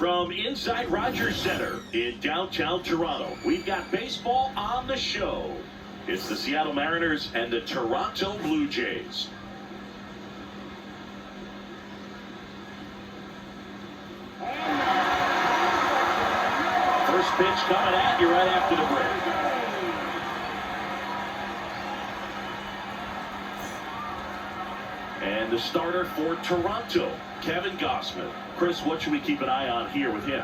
From inside Rogers Center in downtown Toronto, we've got baseball on the show. It's the Seattle Mariners and the Toronto Blue Jays. First pitch coming at you right after the break. And the starter for Toronto, Kevin Gausman. Chris, what should we keep an eye on here with him?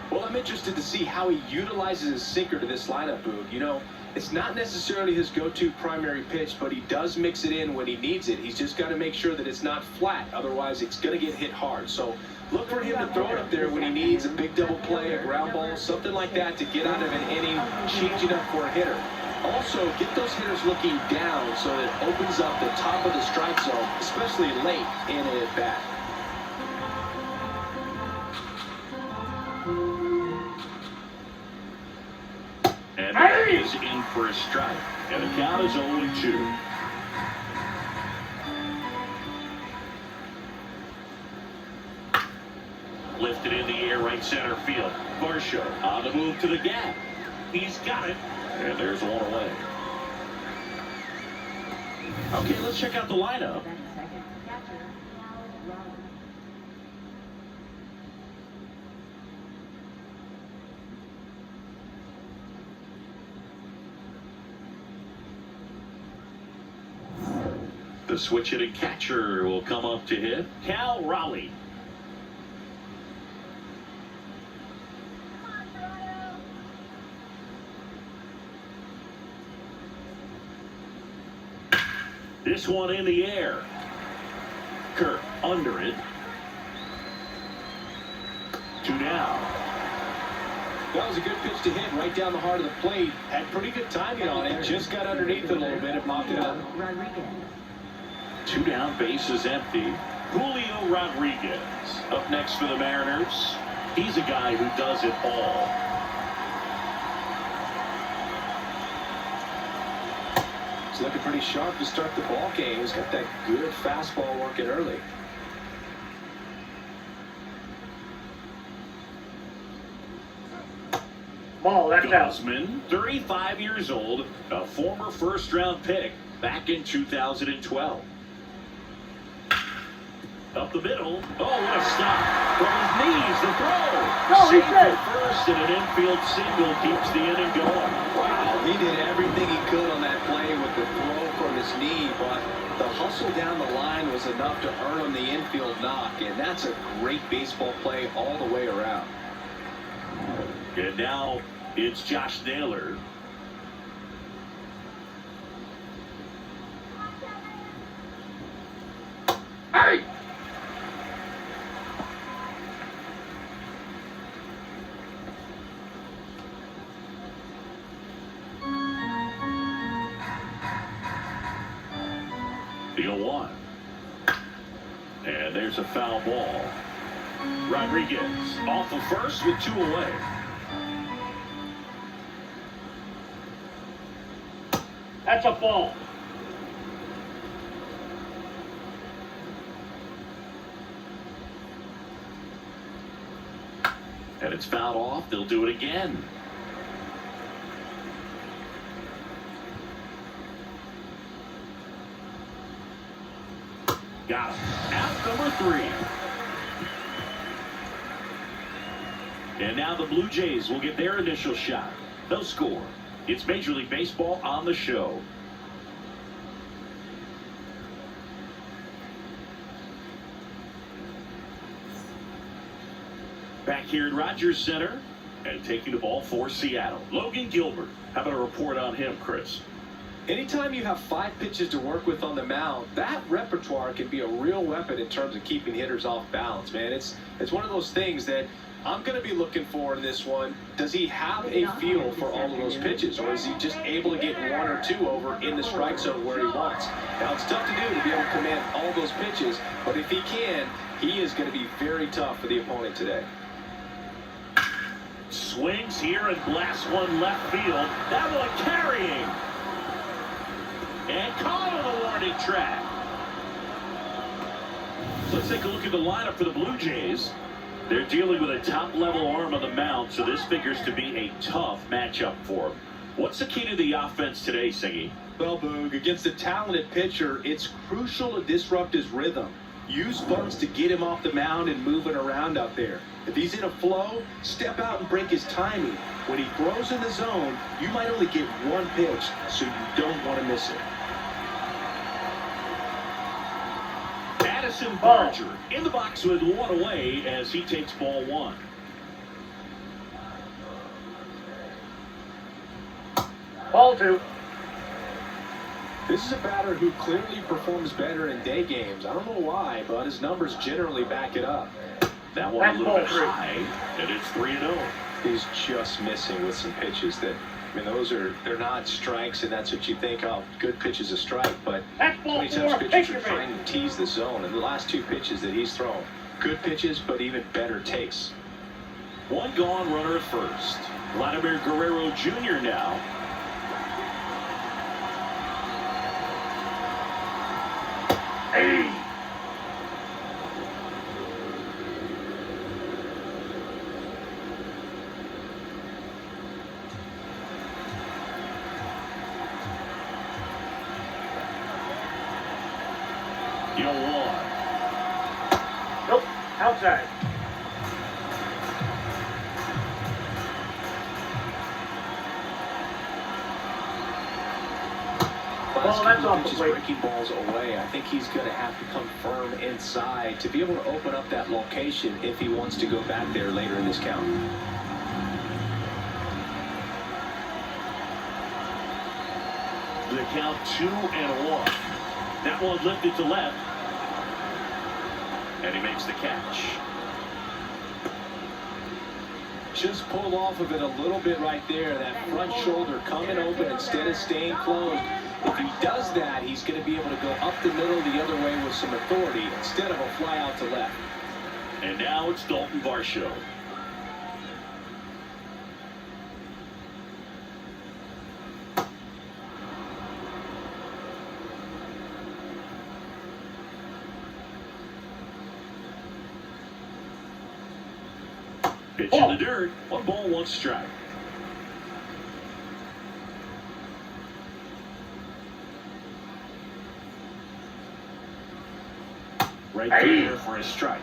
Well, I'm interested to see how he utilizes his sinker to this lineup, Boog. You know, it's not necessarily his go-to primary pitch, but he does mix it in when he needs it. He's just got to make sure that it's not flat. Otherwise, it's going to get hit hard. So look for him to throw it up there when he needs a big double play, a ground ball, something like that to get out of an inning, changing up for a hitter. Also, get those hitters looking down so that it opens up the top of the strike zone, especially late in an at-bat. And that is in for a strike. And the count is 0-2. Lifted in the air, right center field. Varsho on the move to the gap. He's got it. And there's one away. Okay, let's check out the lineup. The switch hitting catcher will come up to hit. Cal Raleigh. This one in the air. Kirk under it. 2 down. That was a good pitch to hit right down the heart of the plate. Had pretty good timing on it. Just got underneath it a little bit and popped it up. 2 down, base is empty. Julio Rodriguez up next for the Mariners. He's a guy who does it all. He's looking pretty sharp to start the ball game. He's got that good fastball working early. Ball, that's out. Gausman, 35 years old, a former first-round pick back in 2012. Up the middle. Oh, what a stop. From his knees, the throw. No, he Safe said. for first, and an infield single keeps the inning going. Wow, he did everything he could on that play with the throw from his knee, but the hustle down the line was enough to earn him the infield knock, and that's a great baseball play all the way around. And now it's Josh Naylor. Hey! The 0-1. And there's a foul ball. Rodriguez off of first with 2 away. That's a ball. And it's fouled off. They'll do it again. Got him. Out number 3. And now the Blue Jays will get their initial shot. They'll score. It's Major League Baseball on the show. Back here at Rogers Center and taking the ball for Seattle, Logan Gilbert. How about a report on him, Chris? Anytime you have 5 pitches to work with on the mound, that repertoire can be a real weapon in terms of keeping hitters off balance, man. It's one of those things that I'm going to be looking for in this one. Does he have a feel for all of those pitches, or is he just able to get 1 or 2 over in the strike zone where he wants? Now, it's tough to do to be able to command all those pitches, but if he can, he is going to be very tough for the opponent today. Swings here and blasts one left field. That one carrying. And caught on the warning track. So let's take a look at the lineup for the Blue Jays. They're dealing with a top-level arm on the mound, so this figures to be a tough matchup for them. What's the key to the offense today, Singy? Well, Boog, against a talented pitcher, it's crucial to disrupt his rhythm. Use bunts to get him off the mound and move it around out there. If he's in a flow, step out and break his timing. When he throws in the zone, you might only get one pitch, so you don't want to miss it. Addison Barger in the box with one away as he takes ball one. Ball 2. This is a batter who clearly performs better in day games. I don't know why, but his numbers generally back it up. That one a little bit That's ball 3. high, and it's 3-0. He's just missing with some pitches that, I mean, they're not strikes, and that's what you think, oh, good pitch is a strike, but That's ball many times 4. pitchers Take are your trying man. to tease the zone, and the last 2 pitches that he's thrown, good pitches, but even better takes. One gone, runner at first. Vladimir Guerrero Jr. now. Hey. You know one. Nope. Outside. Last that's couple off of the pitches plate. breaking balls away. I think he's going to have to come firm inside to be able to open up that location if he wants to go back there later in this count. The count 2-1. That one lifted to left. And he makes the catch. Just pulled off of it a little bit right there. That front shoulder coming open instead of staying closed. If he does that, he's going to be able to go up the middle the other way with some authority instead of a fly out to left. And now it's Dalton Varsho. Pitch in the dirt. 1 ball, 1 strike. Right there for a strike.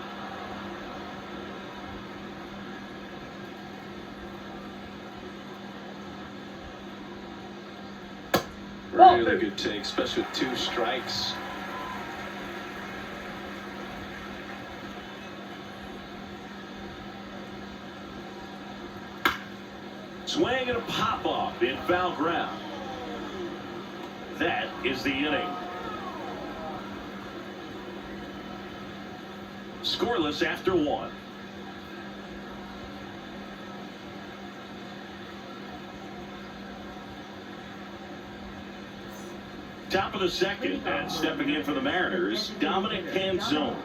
Really good take, especially with 2 strikes. Swing and a pop-up in foul ground. That is the inning. Scoreless after 1. Top of the second, and stepping in for the Mariners, Dominic Canzone.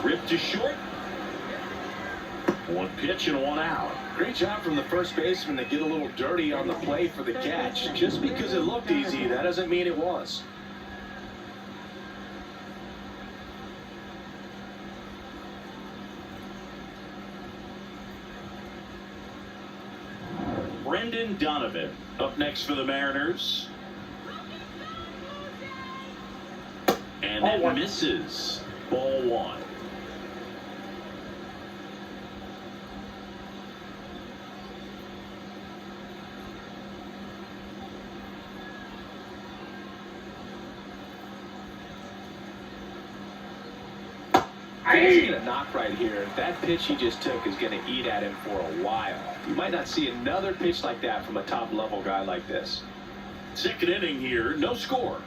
Ripped to short. 1 pitch and 1 out. Great job from the first baseman to get a little dirty on the play for the catch. Just because it looked easy, that doesn't mean it was. Brendan Donovan up next for the Mariners. And Ball that 1. misses. Ball 1. He's going to knock right here. That pitch he just took is going to eat at him for a while. You might not see another pitch like that from a top-level guy like this. Second inning here, no score.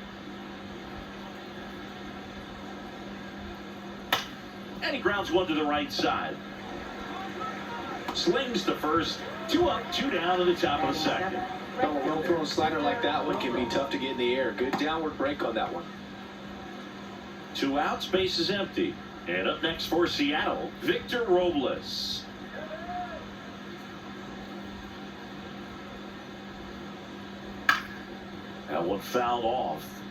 And he grounds 1 to the right side. Slings to first. 2 up, 2 down to the top of the second. A well-thrown slider like that one can be tough to get in the air. Good downward break on that one. 2 outs, base is empty. And up next for Seattle, Victor Robles. That one fouled off.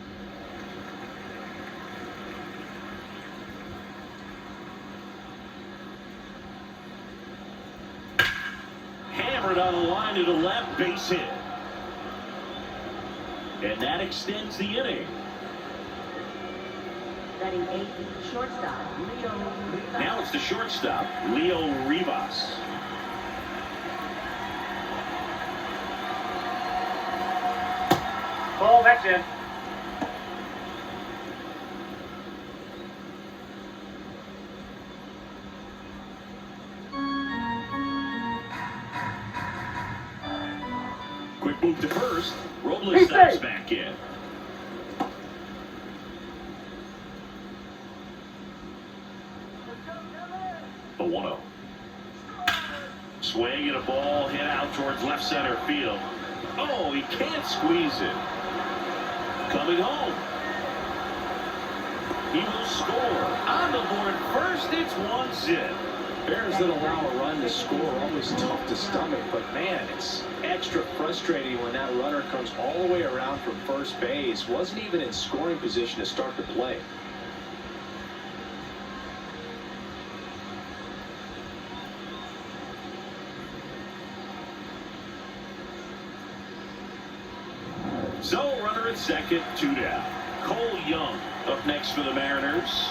Hammered on the line to the left, base hit. And that extends the inning. Batting 8, shortstop, Leo Rivas. Now it's the shortstop, Leo Rivas. Ball, that's in. Quick move to first. Robles He's steps safe. back in. The 1-0. Swing and a ball hit out towards left center field. Oh, he can't squeeze it. Coming home. He will score. On the board first, it's 1-0. Bears that allow a run to score are always tough to stomach, but man, it's extra frustrating when that runner comes all the way around from first base. Wasn't even in scoring position to start the play. So, runner at second, 2 down. Cole Young up next for the Mariners.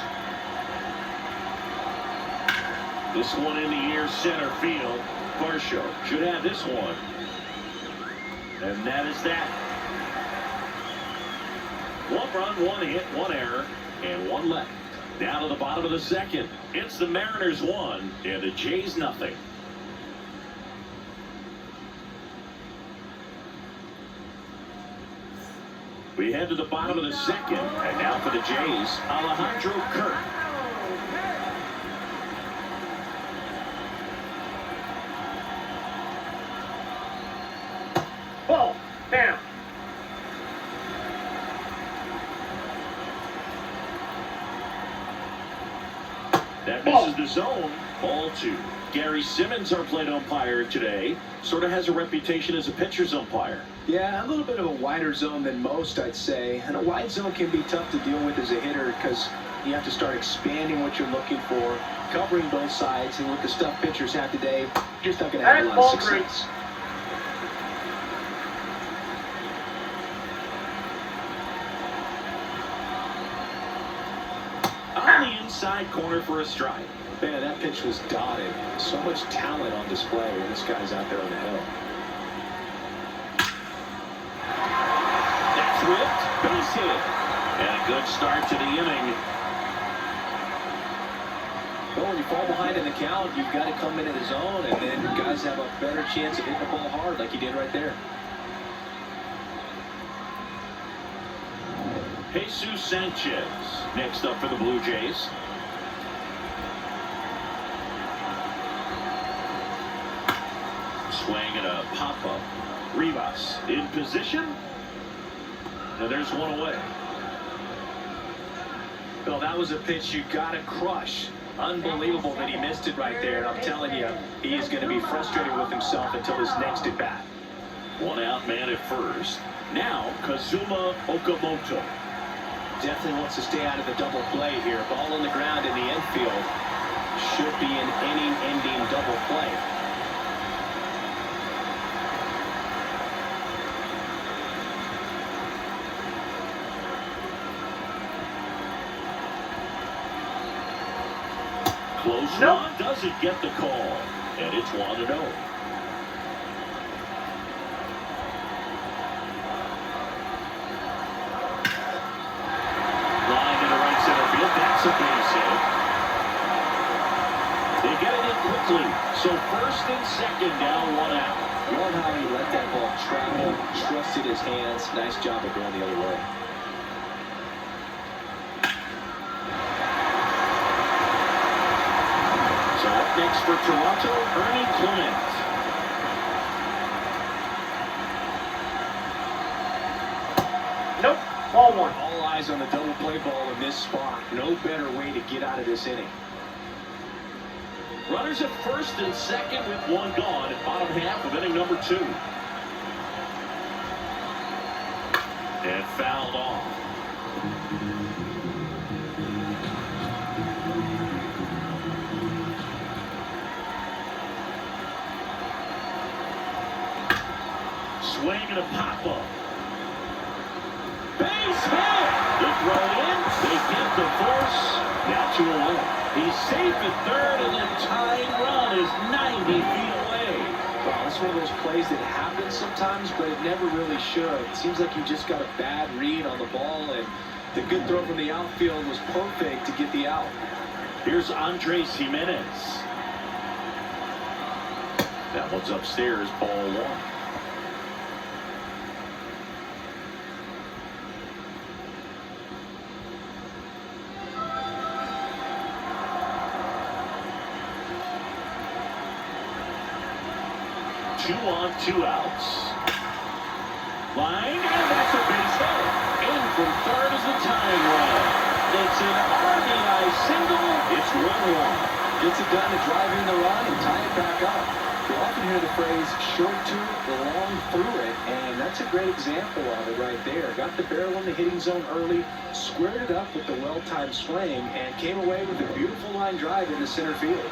This one in the air, center field. Varsho should have this one. And that is that. 1 run, 1 hit, 1 error, and 1 left. Down to the bottom of the second. It's the Mariners 1 and the Jays nothing. We head to the bottom of the second, and now for the Jays, Alejandro Kirk. Ball, down. That misses the zone. Ball 2. Gary Simmons, our plate umpire today, sort of has a reputation as a pitcher's umpire. Yeah, a little bit of a wider zone than most, I'd say. And a wide zone can be tough to deal with as a hitter because you have to start expanding what you're looking for, covering both sides, and with the stuff pitchers have today, you're just not going to have a lot of success. On the inside corner for a strike. Man, that pitch was dotted. So much talent on display when this guy's out there on the hill. That's whipped. Base hit. And a good start to the inning. Well, when you fall behind in the count, you've got to come into the zone, and then guys have a better chance of hitting the ball hard like you did right there. Jesus Sanchez next up for the Blue Jays. Swing and a pop-up. Rivas in position. And there's one away. Well, that was a pitch you got to crush. Unbelievable that he missed it right there. And I'm telling you, he is going to be frustrated with himself until his next at bat. 1 out, man at first. Now, Kazuma Okamoto. Definitely wants to stay out of the double play here. Ball on the ground in the infield. Should be an inning-ending double play. Close one, doesn't get the call. And it's 1-0. That's a base hit. They get it in quickly. So first and second down, 1 out. Love how he let that ball travel, trusted his hands. Nice job of going the other way. So up next for Toronto, Ernie Clement. Nope. Ball 1. All eyes bases on the double play ball in this spot. No better way to get out of this inning. Runners at first and second with one gone at bottom half of inning number 2. And fouled off. Swing and a pop-up. Base hit! They throw it in. They get the force. Now 2-1. He's safe at third, and the tying run is 90 feet away. Well, it's one of those plays that happens sometimes, but it never really should. It seems like he just got a bad read on the ball, and the good throw from the outfield was perfect to get the out. Here's Andres Jimenez. That one's upstairs, ball 1. Two on, 2 outs. Line, and that's a base hit. In from third is the tying run. It's an RBI single. It's 1-1. Gets it done to drive in the run and tie it back up. You often hear the phrase, short to the long through it, and that's a great example of it right there. Got the barrel in the hitting zone early, squared it up with the well-timed swing, and came away with a beautiful line drive into center field.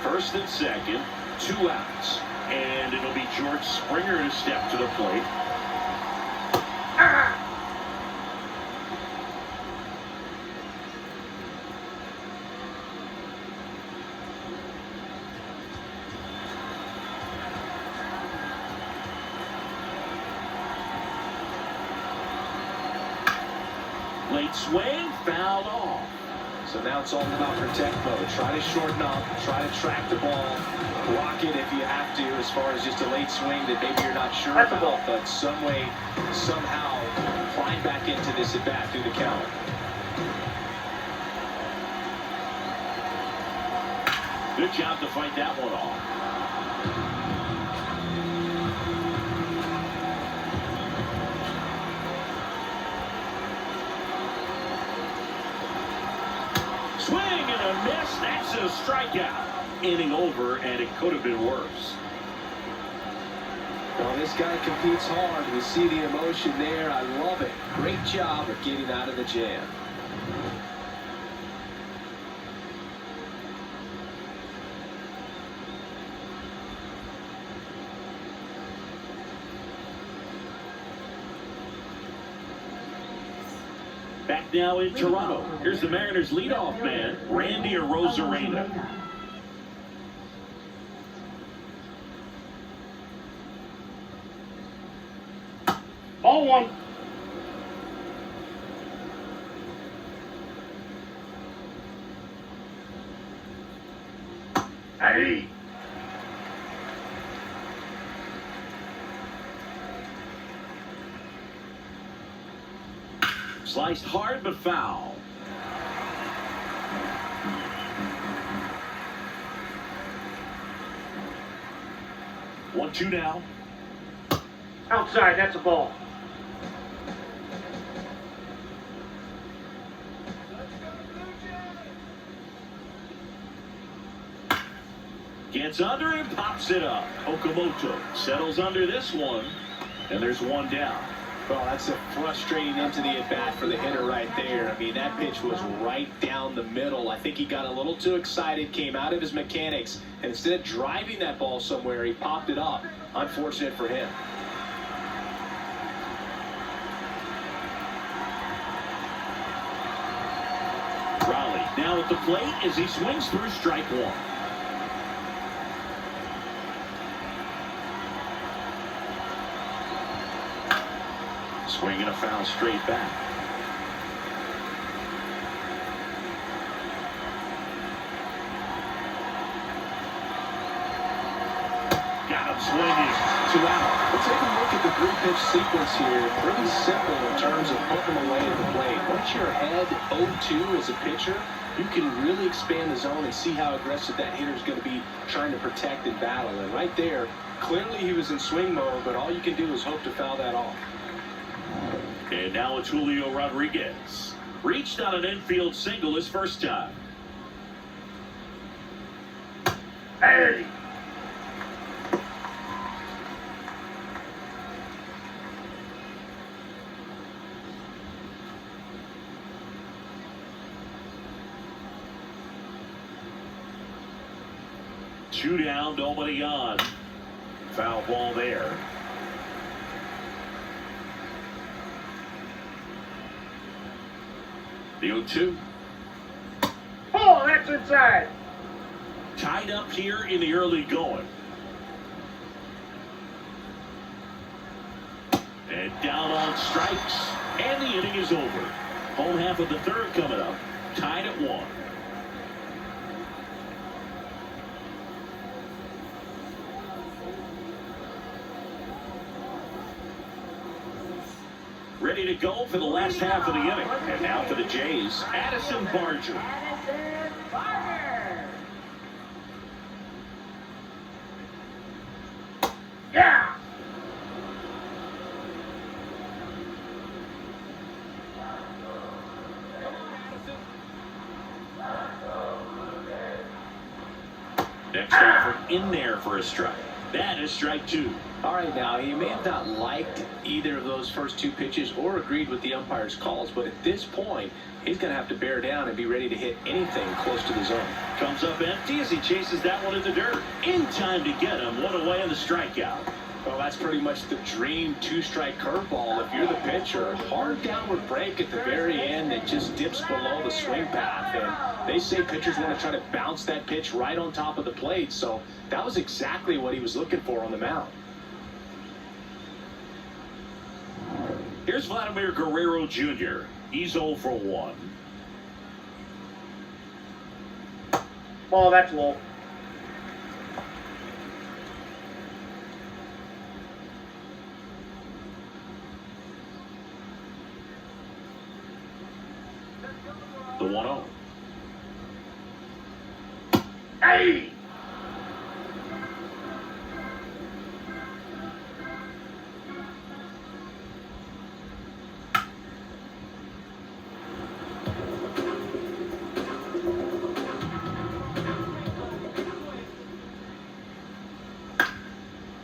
First and second, 2 outs. And it'll be George Springer to step to the plate. Late swing, fouled off. So now it's all about protect mode. Try to shorten up, try to track the ball, block it if you have to, as far as just a late swing that maybe you're not sure about, but some way, somehow, climb back into this at bat through the count. Good job to fight that one off. Swing and a miss. That's a strikeout. Inning over, and it could have been worse. Well, this guy competes hard. We see the emotion there. I love it. Great job of getting out of the jam. Back now in Toronto. Here's the Mariners' leadoff man, Randy Arozarena. Ball 1. Hey. Sliced hard but foul. One, 2 now. Outside, that's a ball. Gets under and pops it up. Okamoto settles under this one, and there's 1 down. Well, that's a frustrating into the at-bat for the hitter right there. I mean, that pitch was right down the middle. I think he got a little too excited, came out of his mechanics, and instead of driving that ball somewhere, he popped it up. Unfortunate for him. Raleigh now at the plate as he swings through strike 1. Swing and a foul straight back. Got him swinging. 2 out. Let's take a look at the 3-pitch sequence here. Pretty simple in terms of putting them away at the plate. Once you're ahead 0-2 as a pitcher, you can really expand the zone and see how aggressive that hitter is going to be trying to protect and battle. And right there, clearly he was in swing mode, but all you can do is hope to foul that off. And now it's Julio Rodriguez. Reached on an infield single his first time. Hey! Two down, nobody on. Foul ball there. The 0-2. Oh, that's inside. Tied up here in the early going. And down on strikes. And the inning is over. Home half of the third coming up. Tied at 1. Ready to go for the last half of the inning. And now for the Jays, Addison Barger. Addison Barger. Yeah! Next offer in there for a strike. That is strike 2. All right, now, he may have not liked either of those first two pitches or agreed with the umpire's calls, but at this point, he's going to have to bear down and be ready to hit anything close to the zone. Comes up empty as he chases that one in the dirt. In time to get him. One away on the strikeout. Well, that's pretty much the dream two-strike curveball if you're the pitcher. Hard downward break at the very end that just dips below the swing path. And they say pitchers want to try to bounce that pitch right on top of the plate. So that was exactly what he was looking for on the mound. Here's Vladimir Guerrero Jr. He's 0 for 1. Oh, that's low. The 1-0. Hey!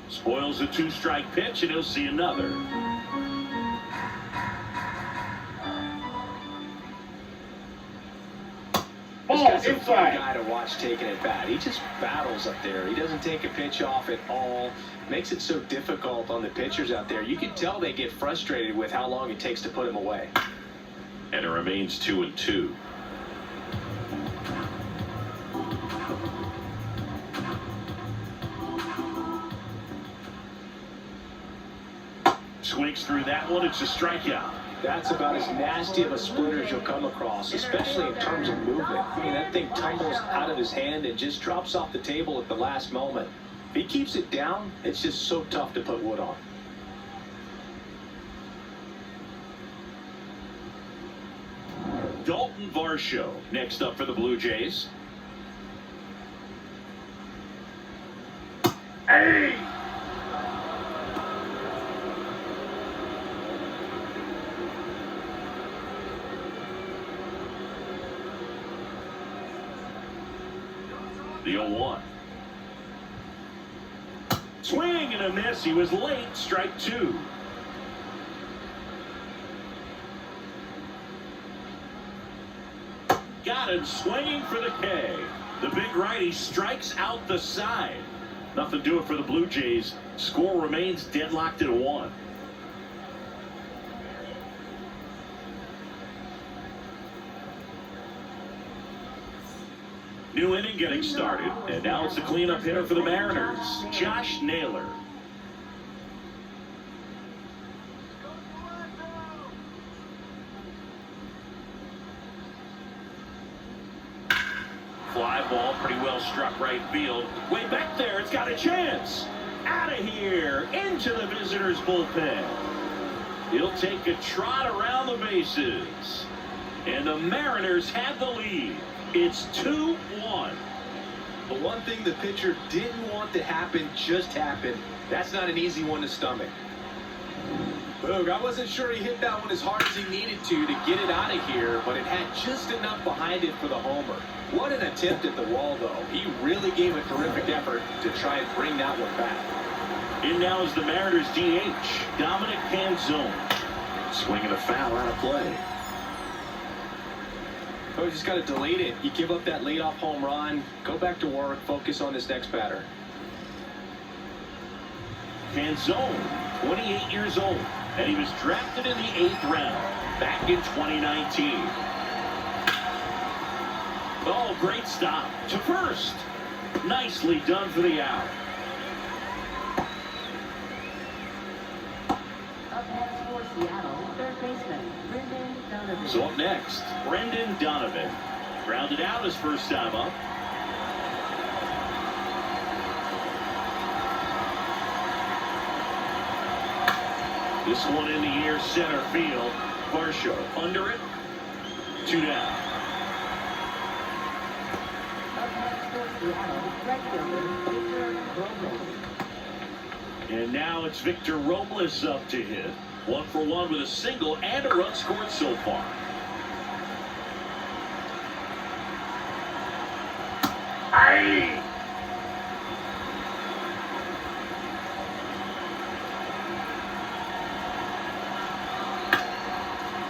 Spoils a two-strike pitch, and he'll see another. This Oh, guy's a fun inside. guy to watch taking at bat. He just battles up there. He doesn't take a pitch off at all. Makes it so difficult on the pitchers out there. You can tell they get frustrated with how long it takes to put him away. And it remains 2-2. Swings through that one. It's a strikeout. That's about as nasty of a splitter as you'll come across, especially in terms of movement. I mean, that thing tumbles out of his hand and just drops off the table at the last moment. If he keeps it down, it's just so tough to put wood on. Dalton Varsho next up for the Blue Jays. Hey! The 0-1. Swing and a miss. He was late. Strike 2. Got him swinging for the K. The big righty strikes out the side. Nothing to do it for the Blue Jays. Score remains deadlocked at 1. New inning getting started, and now it's the cleanup hitter for the Mariners, Josh Naylor. Fly ball, pretty well struck right field. Way back there, it's got a chance. Out of here, into the visitors' bullpen. He'll take a trot around the bases. And the Mariners have the lead. It's 2-1. But one thing the pitcher didn't want to happen just happened. That's not an easy one to stomach. Boog, I wasn't sure he hit that one as hard as he needed to get it out of here, but it had just enough behind it for the homer. What an attempt at the wall, though. He really gave a terrific effort to try and bring that one back. In now is the Mariners DH, Dominic Canzone. Swinging a foul out of play. Oh, just got to delete it. You give up that leadoff home run, go back to work, focus on this next batter. Canzone, 28 years old, and he was drafted in the 8th round back in 2019. Oh, great stop to first. Nicely done for the out. Up next for Seattle, third baseman, Brendan Donovan. So up next, Brendan Donovan. Grounded out his first time up. This one in the air, center field. Varsho under it. 2 down. Up next for Seattle, right fielder, Victor Robles. And now it's Victor Robles up to hit. 1 for 1 with a single and a run scored so far. Aye.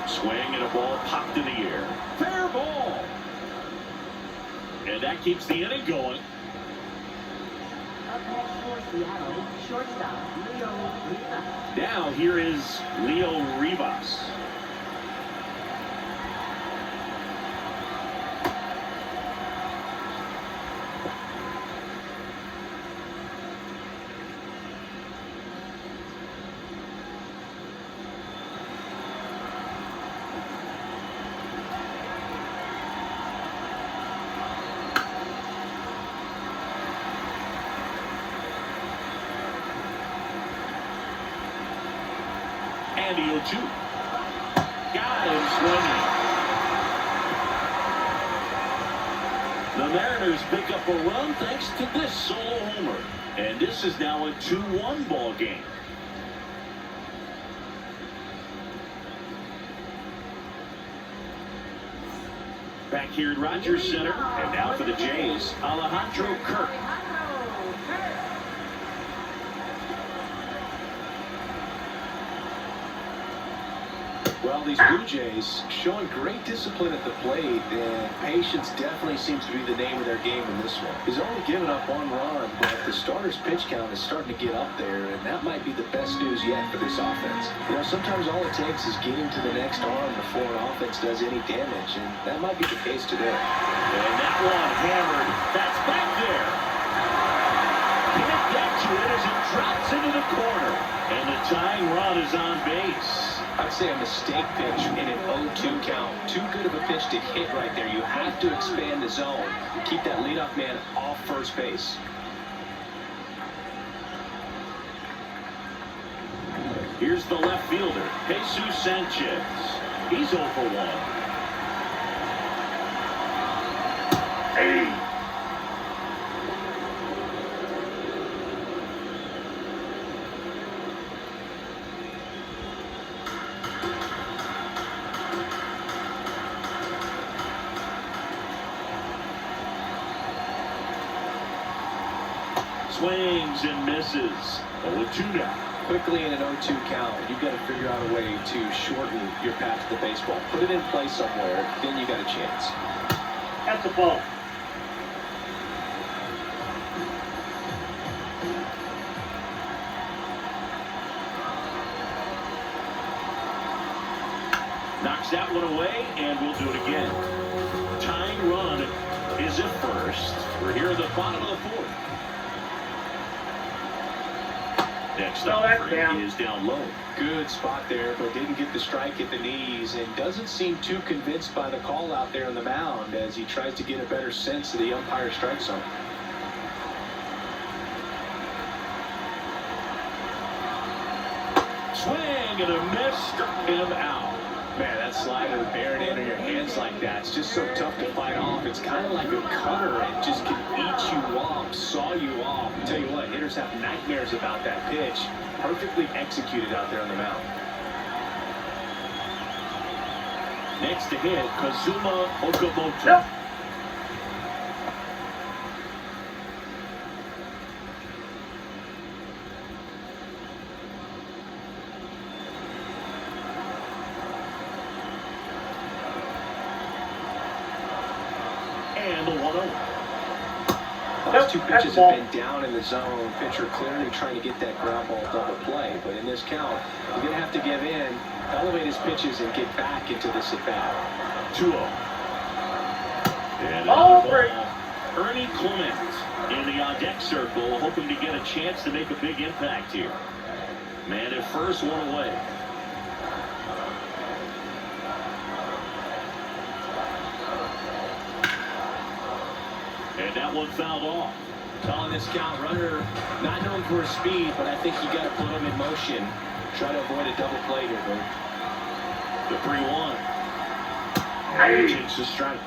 Swing and a ball popped in the air. Fair ball. And that keeps the inning going. Up next for Seattle, shortstop, Leo Rivas. Now here is Leo Rivas. And the 0-2. Got him swinging. The Mariners pick up a run thanks to this solo homer. And this is now a 2-1 ball game. Back here at Rogers Center, and now for the Jays, Alejandro Kirk. Well, these Blue Jays showing great discipline at the plate, and patience definitely seems to be the name of their game in this one. He's only given up 1 run, but the starter's pitch count is starting to get up there, and that might be the best news yet for this offense. You know, sometimes all it takes is getting to the next arm before an offense does any damage, and that might be the case today. And that one hammered. That's back there. Can't get to it as it drops into the corner. And the tying run is on base. I'd say a mistake pitch in an 0-2 count. Too good of a pitch to hit right there. You have to expand the zone. Keep that leadoff man off first base. Here's the left fielder, Jesus Sanchez. He's 0 for 1. Hey. Swings and misses. 0-2 now. Quickly in an 0-2 count, you've got to figure out a way to shorten your path to the baseball. Put it in play somewhere, then you got a chance. That's a ball. Knocks that one away, and we'll do it again. Tying run is at first. We're here at the bottom of the 4th. Next No, up that's down. is down low. Good spot there, but didn't get the strike at the knees, and doesn't seem too convinced by the call out there on the mound as he tries to get a better sense of the umpire's strike zone. Swing and a miss, struck him out. Man, that slider bearing in your hands like that, it's just so tough to fight off. It's kind of like a cutter. It just can eat you off, saw you off. I tell you what, hitters have nightmares about that pitch. Perfectly executed out there on the mound. Next to hit, Kazuma Okamoto. Yep. And the 1-0. Those two pitches have been down in the zone. Pitcher clearly trying to get that ground ball double play. But in this count, he's going to have to give in, elevate his pitches, and get back into this at-bat. 2-0. And Oh, another great. ball. Ernie Clement in the on-deck circle, hoping to get a chance to make a big impact here. Man at first, one away. And that one fouled off. Calling this count, runner not known for his speed, but I think you got to put him in motion. Try to avoid a double play here, Boo. The 3-1. Hey. Takes a strike.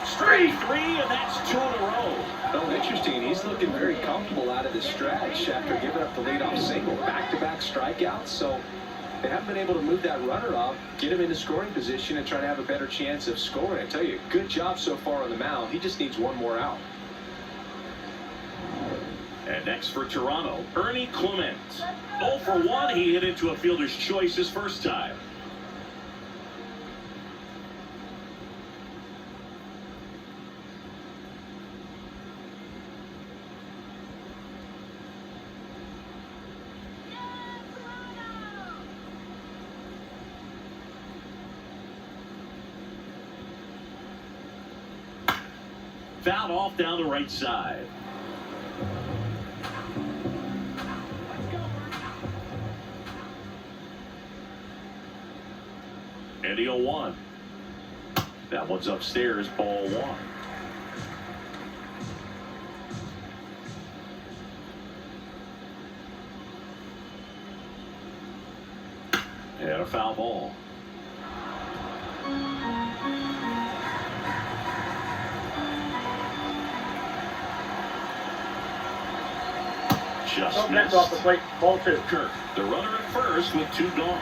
Straight 3, and that's 2 in a row. Oh, interesting. He's looking very comfortable out of the stretch after giving up the leadoff single. Back-to-back strikeouts, so they haven't been able to move that runner up, get him into scoring position, and try to have a better chance of scoring. I tell you, good job so far on the mound. He just needs one more out. And next for Toronto, Ernie Clement. 0 for 1, he hit into a fielder's choice his first time. Fouled off down the right side. And the 0-1. That one's upstairs, ball 1. And a foul ball. Just No, that's missed. off the plate. Ball 2. Kirk, the runner at first with 2 gone.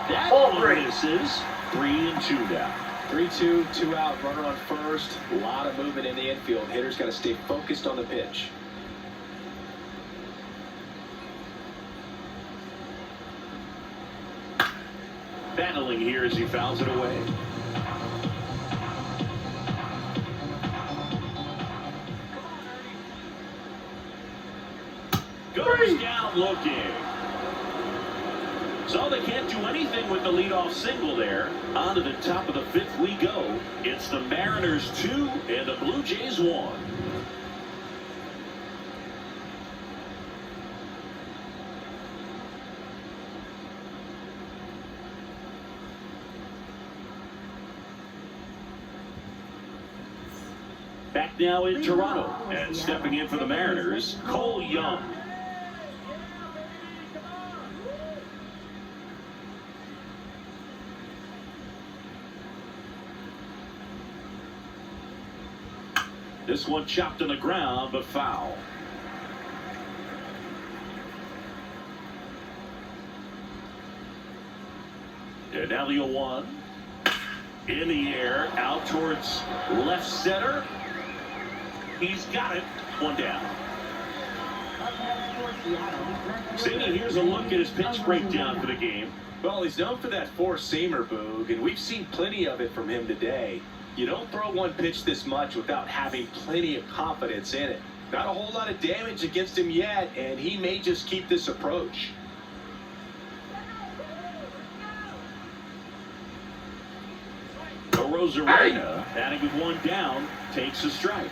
That Ball one 3. misses. 3 and 2 now. 3-2, 2 out, runner on first. A lot of movement in the infield. Hitter's got to stay focused on the pitch. Battling here as he fouls it away. Goes down looking. So they can't do anything with the leadoff single there. On to the top of the 5th we go. It's the Mariners 2 and the Blue Jays 1. Back now in Toronto, and stepping in for the Mariners, Cole Young. This one chopped on the ground, but foul. And now the 0-1. In the air, out towards left center. He's got it. One down. Sadie, here's a look at his pitch breakdown for the game. Well, he's known for that four-seamer, Boog, and we've seen plenty of it from him today. You don't throw one pitch this much without having plenty of confidence in it. Not a whole lot of damage against him yet, and he may just keep this approach. Rosarena, adding with one down, takes a strike.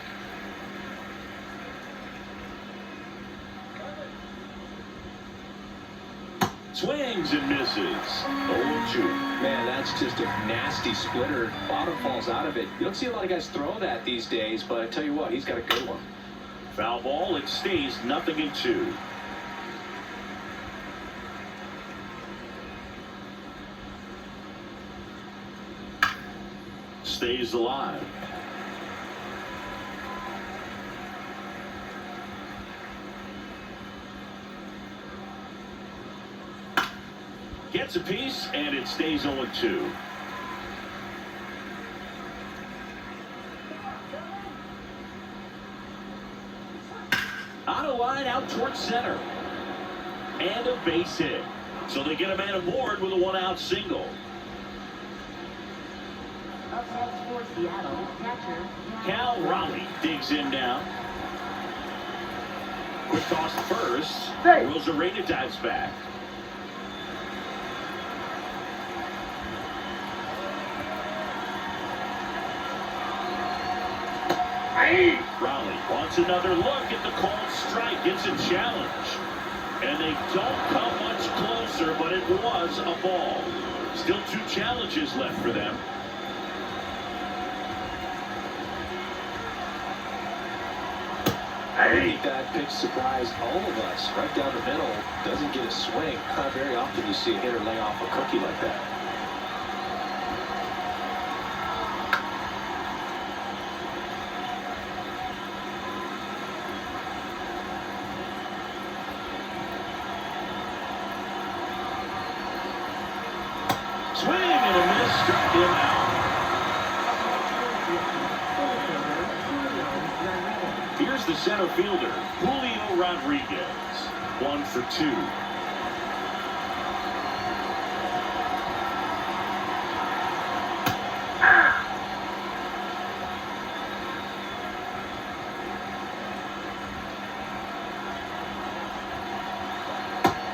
Swings and misses. 0-2. Man, that's just a nasty splitter. Bottom falls out of it. You don't see a lot of guys throw that these days, but I tell you what, he's got a good one. Foul ball, it stays 0-2. stays alive. Gets a piece, and it stays 0-2. On a line out towards center. And a base hit. So they get a man aboard with a one-out single. Up next for Seattle, catcher Cal Raleigh digs in now. Quick toss to first. Hey. Rosarena dives back. Hey. Raleigh wants another look at the cold strike. It's a challenge. And they don't come much closer, but it was a ball. Still 2 challenges left for them. I think that pitch surprised all of us. Right down the middle, doesn't get a swing. Not very often you see a hitter lay off a cookie like that. Swing and a miss, struck him out. Here's the center fielder, Julio Rodriguez. 1 for 2.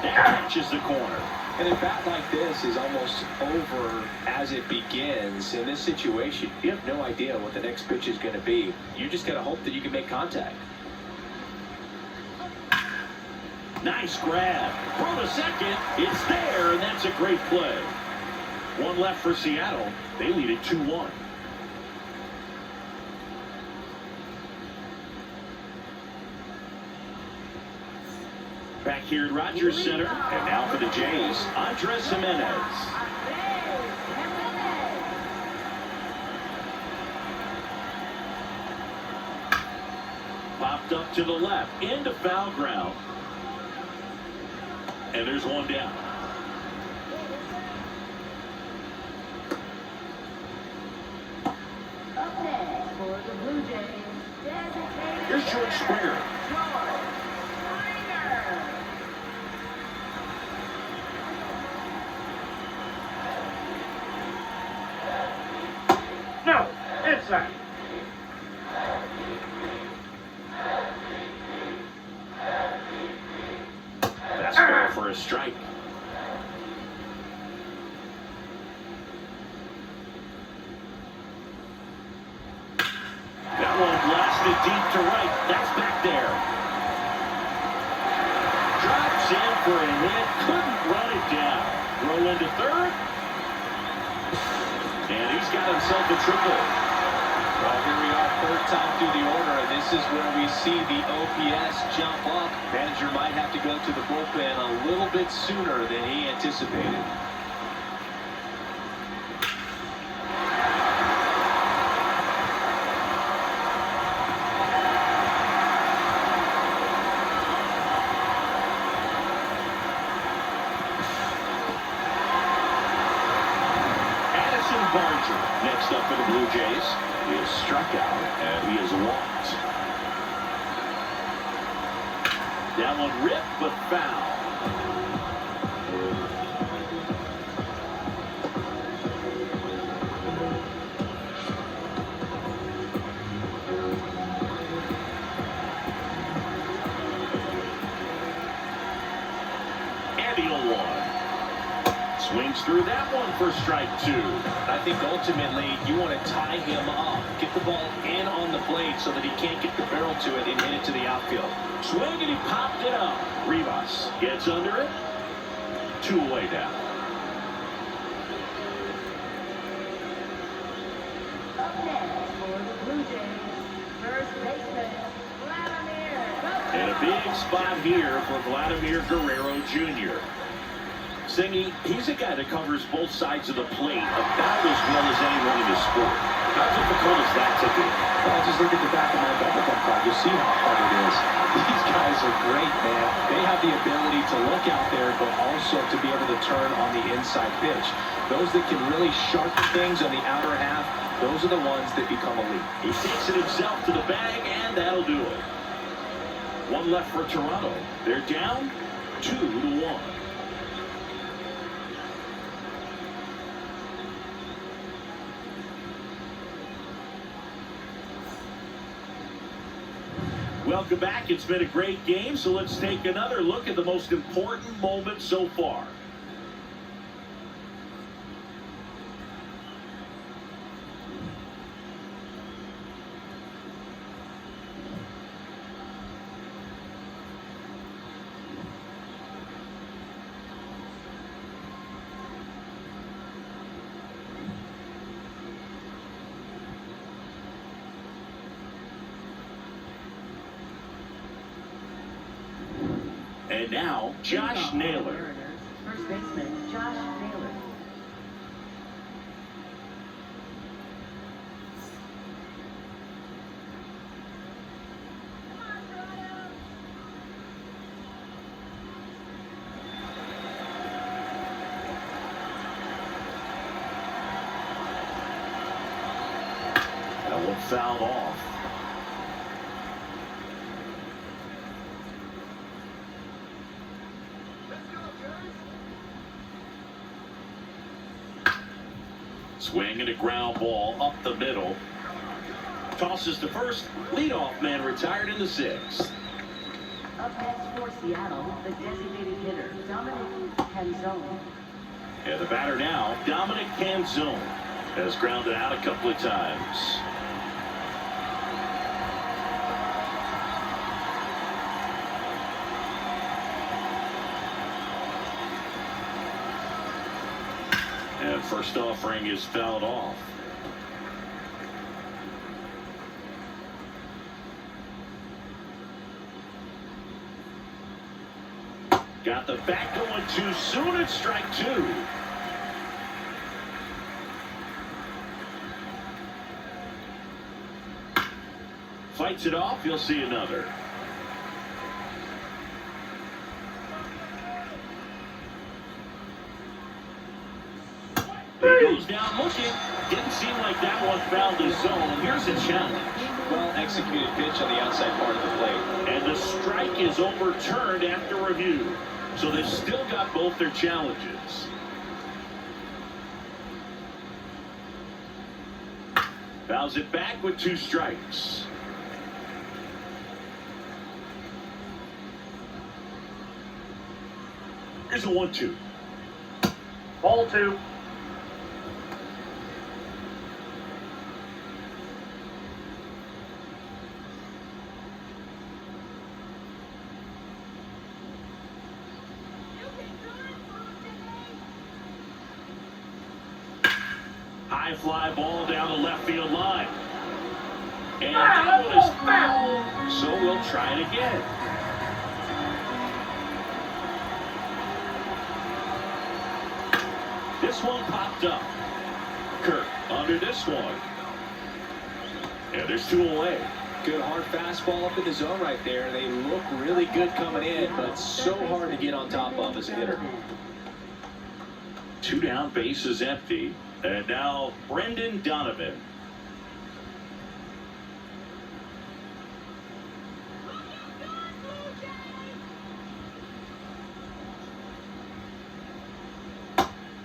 That catches the corner. And a bat like this is almost over as it begins. In this situation, you have no idea what the next pitch is going to be. You just got to hope that you can make contact. Nice grab. Throw to second. It's there, and that's a great play. 1 left for Seattle. They lead it 2-1. Back here at Rogers Center, and now for the Jays, Andres Jimenez. Popped up to the left, into foul ground. And there's 1 down. Up next for the Blue Jays, designated Here's George Springer. No. Inside. Fastball for a strike. That one blasted deep to right. That's back there. Drops in for a hit. Couldn't run it down. Throw into third. And he's got himself a triple. Well, here we are, 3rd time through the order, and this is where we see the OPS jump up. Manager might have to go to the bullpen a little bit sooner than he anticipated. Next up for the Blue Jays, he is struck out and he is walked. That one ripped but foul. And he'll walk. Swings through that one for strike 2. I think ultimately you want to tie him up, get the ball in on the plate so that he can't get the barrel to it and hit it to the outfield. Swing and he popped it up. Rivas gets under it. 2 away down. Up next for the Blue Jays, first baseman, Vladimir. And a big spot here for Vladimir Guerrero Jr. Singy, he's a guy that covers both sides of the plate about as well as anyone in the sport. How difficult is that to do? Well, just look at the back of my bubblegum card. You'll see how hard it is. These guys are great, man. They have the ability to look out there, but also to be able to turn on the inside pitch. Those that can really sharpen things on the outer half, those are the ones that become elite. He takes it himself to the bag, and that'll do it. One left for Toronto. They're down 2-1. Welcome back. It's been a great game, so let's take another look at the most important moment so far. And now, Josh Naylor. Mariners, first baseman, Josh Naylor. That one fouled off. Swing and a ground ball up the middle. Tosses to first. Leadoff man retired in the sixth. Up next for Seattle, the designated hitter, Dominic Canzone. And the batter now, Dominic Canzone, has grounded out a couple of times. And first offering is fouled off. Got the bat going too soon. It's strike two. Fights it off. You'll see another. He goes down looking. Didn't seem like that one found his zone. Here's a challenge. Well executed pitch on the outside part of the plate. And the strike is overturned after review. So they've still got both their challenges. Fouls it back with 2 strikes. Here's a 1-2. Ball 2. High fly ball down the left field line. And that one is foul. So we'll try it again. This one popped up. Kirk under this one. And there's 2 away. Good hard fastball up in the zone right there. They look really good coming in, but so hard to get on top of as a hitter. 2 down, base is empty. And now Brendan Donovan.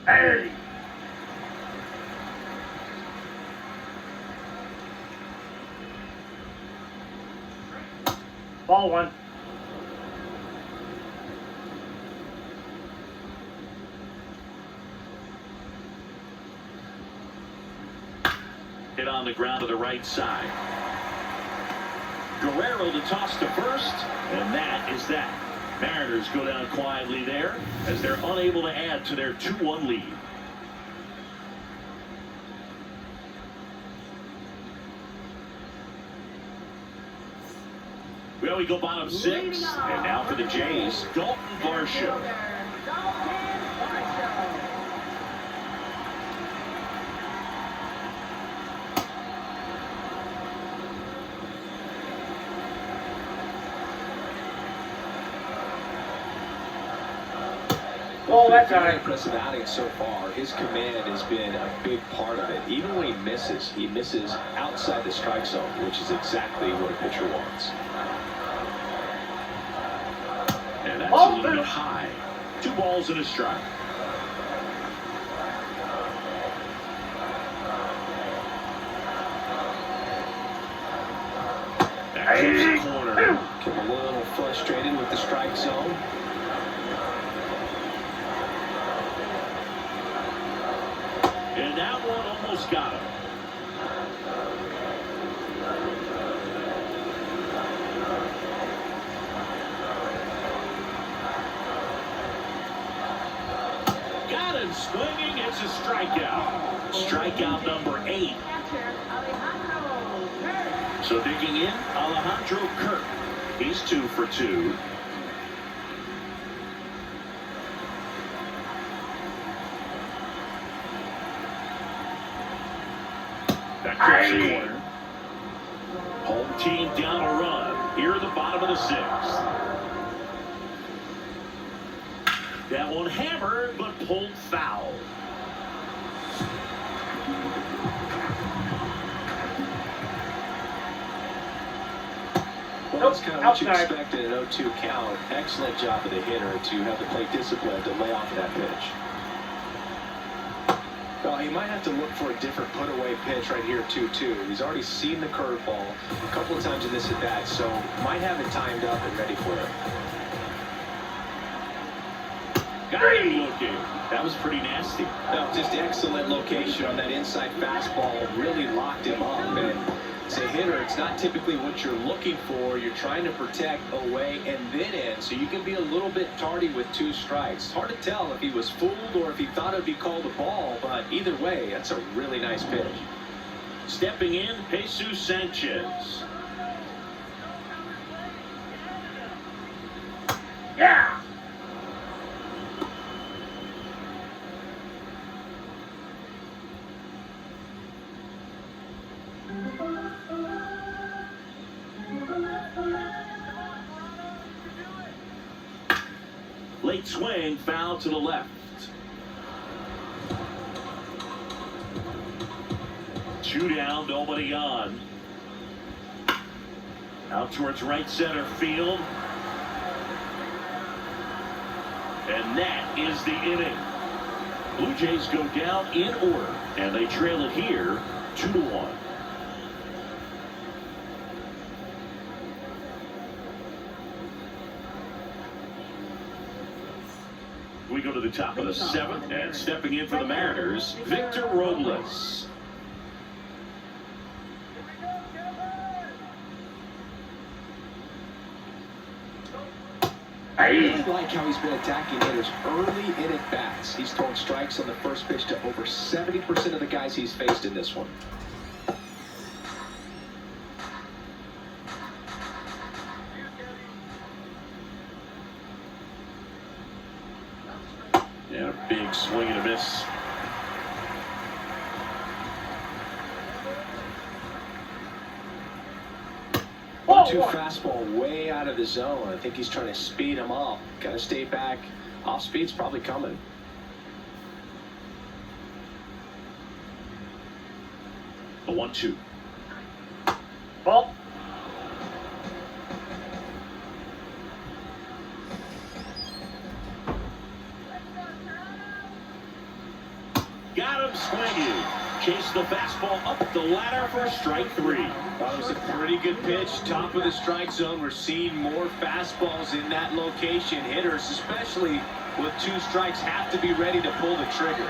Hey! Ball 1. Hit on the ground to the right side. Guerrero to toss to first, and that is that. Mariners go down quietly there as they're unable to add to their 2-1 lead. Well, we go bottom 6, and now for the Jays, Dalton Varsho. Ball that Very time. impressive outing so far. His command has been a big part of it. Even when he misses outside the strike zone, which is exactly what a pitcher wants. And that's Ball a little two. bit high. 2 balls and a strike. That keeps the corner. Get a little frustrated with the strike zone. And that one almost got him. Got him swinging. It's a strikeout. Strikeout number 8. Catcher, Alejandro Kirk. So digging in, Alejandro Kirk. He's 2 for 2. That clips the corner. Home team down a run. Here in the bottom of the 6th. That one hammered, but pulled foul. Well, that's kind of what you Outside. expect in an 0-2 count. Excellent job of the hitter to have the plate discipline to lay off of that pitch. Well, he might have to look for a different put-away pitch right here, 2-2. He's already seen the curveball a couple of times in this at-bat, so might have it timed up and ready for it. Got him looking. That was pretty nasty. No, just excellent location on that inside fastball. Really locked him up. And as a hitter, it's not typically what you're looking for. You're trying to protect away and then in, so you can be a little bit tardy with 2 strikes. It's hard to tell if he was fooled or if he thought it would be called a ball, but either way, that's a really nice pitch. Stepping in, Jesus Sanchez. Yeah. Late swing, foul to the left. 2 down, nobody on. Out towards right center field. And that is the inning. Blue Jays go down in order, and they trail it here 2-1. We go to the top of the 7th, and stepping in for the Mariners, Victor Robles. I really like how he's been attacking hitters early in at-bats. He's thrown strikes on the first pitch to over 70% of the guys he's faced in this one. And a big swing and a miss. Ball 1-2 1. fastball way out of the zone. I think he's trying to speed him up. Got to stay back. Off speed's probably coming. A 1-2. Ball. Got him swinging. Chase the fastball up the ladder for strike 3. That was a pretty good pitch. Top of the strike zone. We're seeing more fastballs in that location. Hitters, especially with 2 strikes, have to be ready to pull the trigger.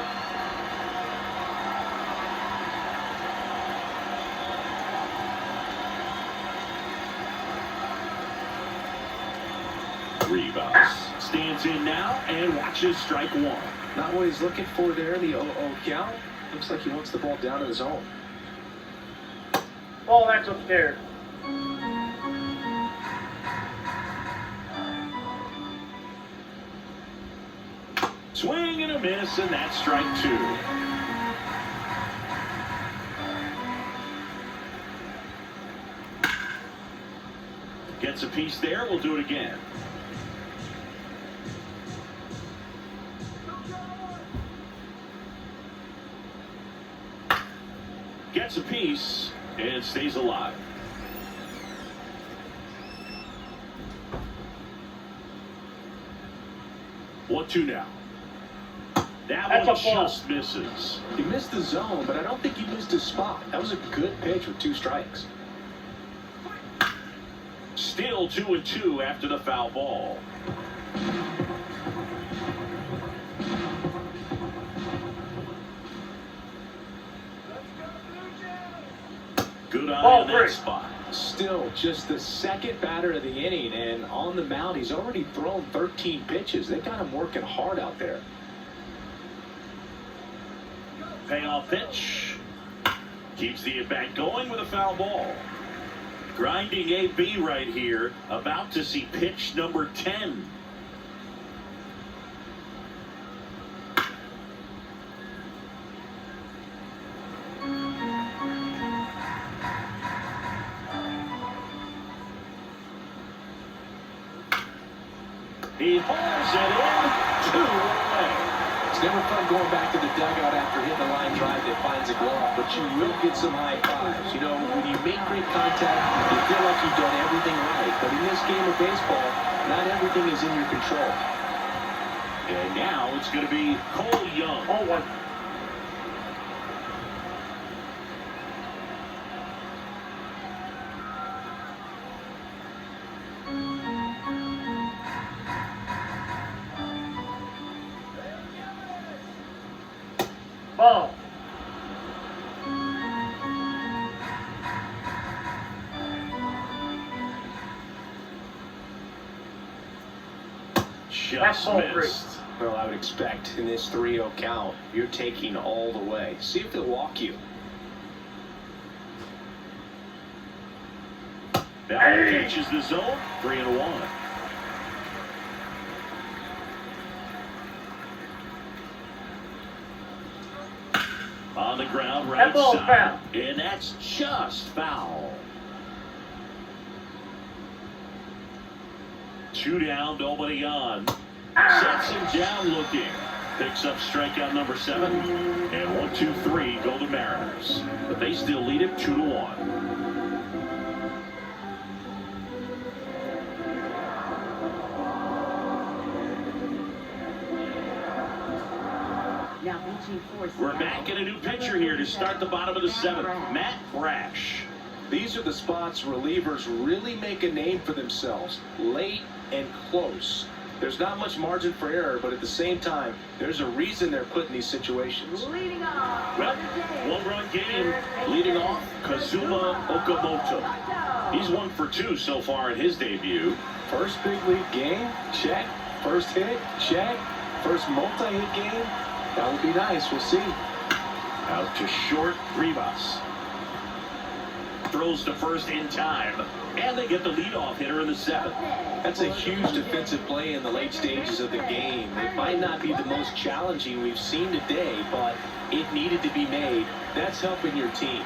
Rebounds. Stands in now and watches strike 1. Not what he's looking for there in the 0-0 count. Looks like he wants the ball down in the zone. Ball that's upstairs. Swing and a miss, and that's strike 2. Gets a piece there. We'll do it again. at-bats apiece and stays alive. One, two now. That That's one a ball. just misses. He missed the zone, but I don't think he missed his spot. That was a good pitch with 2 strikes. Still 2-2 after the foul ball. Good eye Ball on that three. spot. Still just the second batter of the inning, and on the mound, he's already thrown 13 pitches. They got him working hard out there. Payoff pitch. Keeps the at-bat going with a foul ball. Grinding AB right here. About to see pitch number 10. He hauls it in. 2 away. It's never fun going back to the dugout after hitting a line drive that finds a glove, but you will get some high fives. You know, when you make great contact, you feel like you've done everything right. But in this game of baseball, not everything is in your control. And now it's going to be Cole Young. Ball one. Ball. Just ball three. missed. Well, I would expect in this 3-0 count, you're taking all the way. See if they'll walk you. That one catches the zone. 3-1. On the ground, right That ball's side. foul. And that's just foul. 2 down, nobody on. Sets him down looking. Picks up strikeout number 7. And 1, 2, 3 go the Mariners. But they still lead it 2-1. Now reaching for We're Seattle. back in a new pitcher here to start the bottom of the 7th. Matt Brash. These are the spots relievers really make a name for themselves. Late and close. There's not much margin for error, but at the same time, there's a reason they're put in these situations. Leading off. Well, one-run game. Leading off, Kazuma Okamoto. He's 1 for 2 so far in his debut. First big league game? Check. First hit? Check. First multi-hit game? That would be nice. We'll see. Out to short, Rivas. Throws to first in time. And they get the leadoff hitter in the 7th. That's a huge defensive play in the late stages of the game. It might not be the most challenging we've seen today, but it needed to be made. That's helping your team.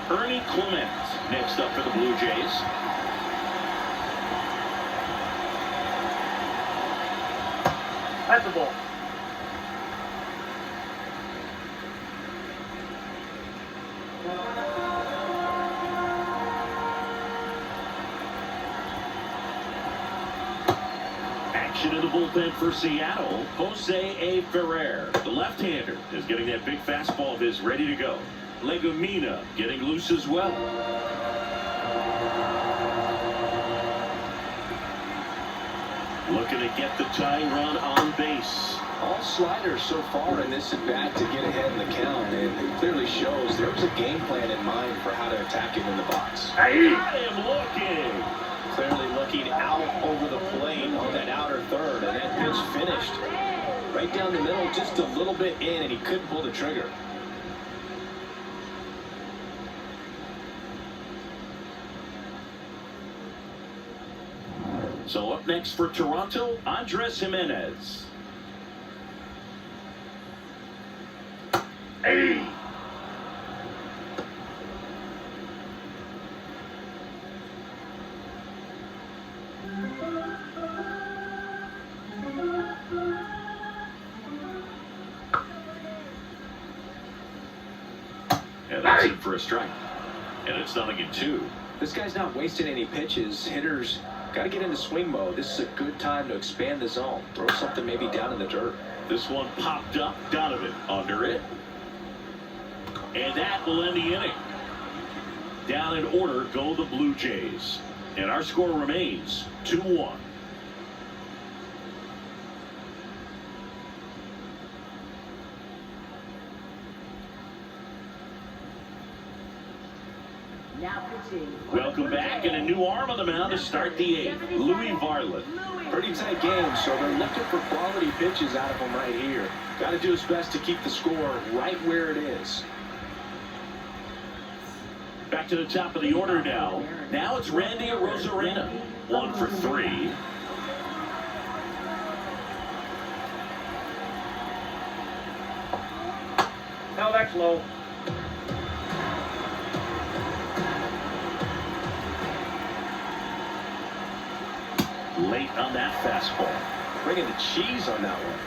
Ernie Clement next up for the Blue Jays. That's a ball. Action in the bullpen for Seattle. Jose A. Ferrer, the left-hander, is getting that big fastball of his ready to go. Legumina getting loose as well. Looking to get the tying run on base. All sliders so far in this at-bat to get ahead in the count, and it clearly shows there was a game plan in mind for how to attack him in the box. Hey. Got him looking. Clearly looking out over the plate on that outer third, and that pitch finished right down the middle, just a little bit in, and he couldn't pull the trigger. So up next for Toronto, Andres Jimenez. Hey. And that's That's in for a strike. And it's 0-2. This guy's not wasting any pitches. Hitters got to get into swing mode. This is a good time to expand the zone. Throw something maybe down in the dirt. This one popped up. Donovan under it. And that will end the inning. Down in order go the Blue Jays. And our score remains 2-1. Now pitching. Welcome back, and a new arm on the mound to start the eighth. Louis Varland. Pretty tight game, so they're looking for quality pitches out of him right here. Got to do his best to keep the score right where it is. Back to the top of the order now. Now it's Randy Arozarena. 1 for 3. No, that's low. Late on that fastball. Bringing the cheese on that one.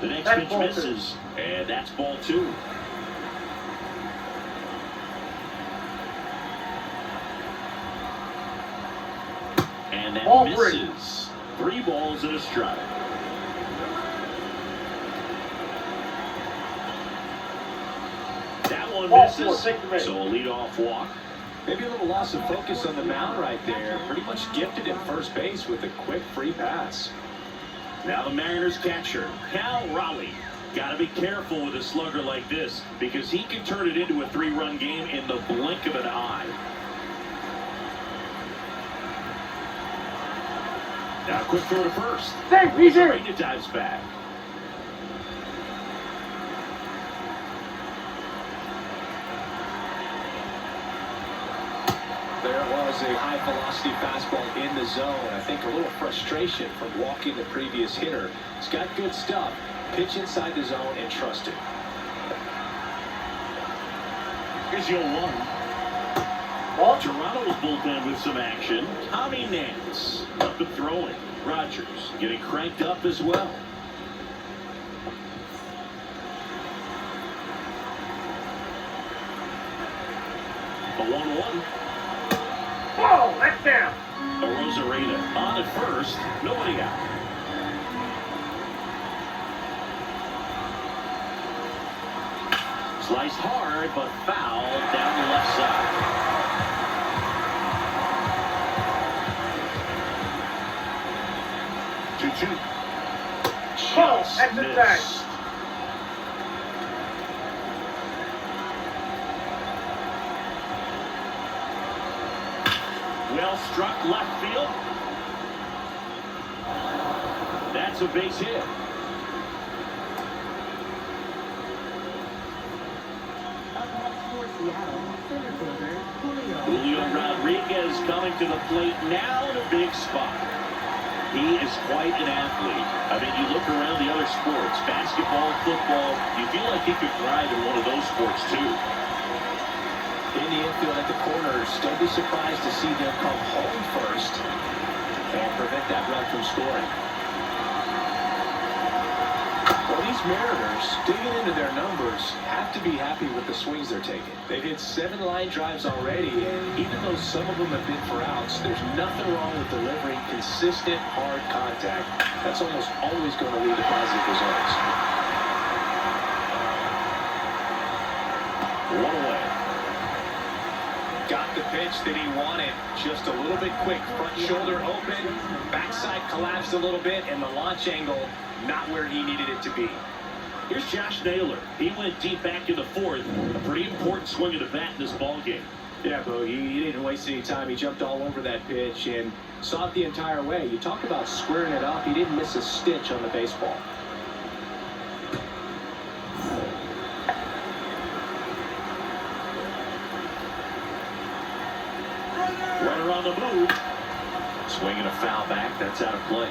The next That's pitch ball misses, and that's ball 2. And that Ball misses. 3 balls and a strike. That one Ball misses, 4, take the so a leadoff walk. Maybe a little loss of focus on the mound right there. Pretty much gifted at first base with a quick free pass. Now the Mariners catcher, Cal Raleigh. Got to be careful with a slugger like this because he can turn it into a 3-run game in the blink of an eye. Now quick throw to first. Thank you, sir. Arena dives back. There was a high-velocity fastball in the zone. I think a little frustration from walking the previous hitter. He's got good stuff. Pitch inside the zone and trust it. Here's your 1. Ball. Toronto's bullpen with some action. Tommy Nance up and throwing. Rogers getting cranked up as well. A 1-1. Whoa, that's down. Arozarena on at first. Nobody out. Sliced hard, but foul down the left side. Oh, Just that's missed. inside. Well struck left field. That's a base hit. Up next for Seattle, center fielder Julio Rodriguez coming to the plate now in a big spot. He is quite an athlete. I mean, you look around the other sports, basketball, football, you feel like he could thrive in one of those sports too. In the infield at the corners, don't be surprised to see them come home first and prevent that run from scoring. Well, these Mariners, digging into their numbers, have to be happy with the swings they're taking. They've hit 7 line drives already, and even though some of them have been for outs, there's nothing wrong with delivering consistent, hard contact. That's almost always going to lead to positive results. 1 away. Got the pitch that he wanted, just a little bit quick. Front shoulder open, backside collapsed a little bit, and the launch angle not where he needed it to be. Here's Josh Naylor. He went deep back in the 4th. A pretty important swing of the bat in this ball game. Yeah, Bo, he didn't waste any time. He jumped all over that pitch and saw it the entire way. You talk about squaring it up. He didn't miss a stitch on the baseball. Runner on the move. Swinging a foul back. That's out of play.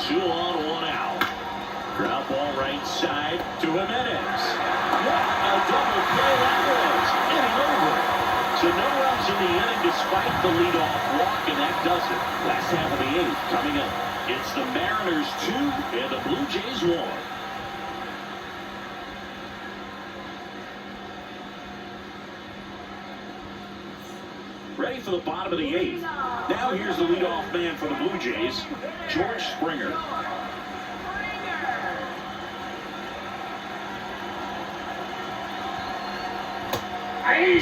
Two on, 1 out. Ground ball right side to Jimenez. What a double play that was. fight the leadoff walk, and that does it. Last half of the 8th coming up. It's the Mariners 2 and the Blue Jays 1. Ready for the bottom of the 8th. Now here's the leadoff man for the Blue Jays, George Springer.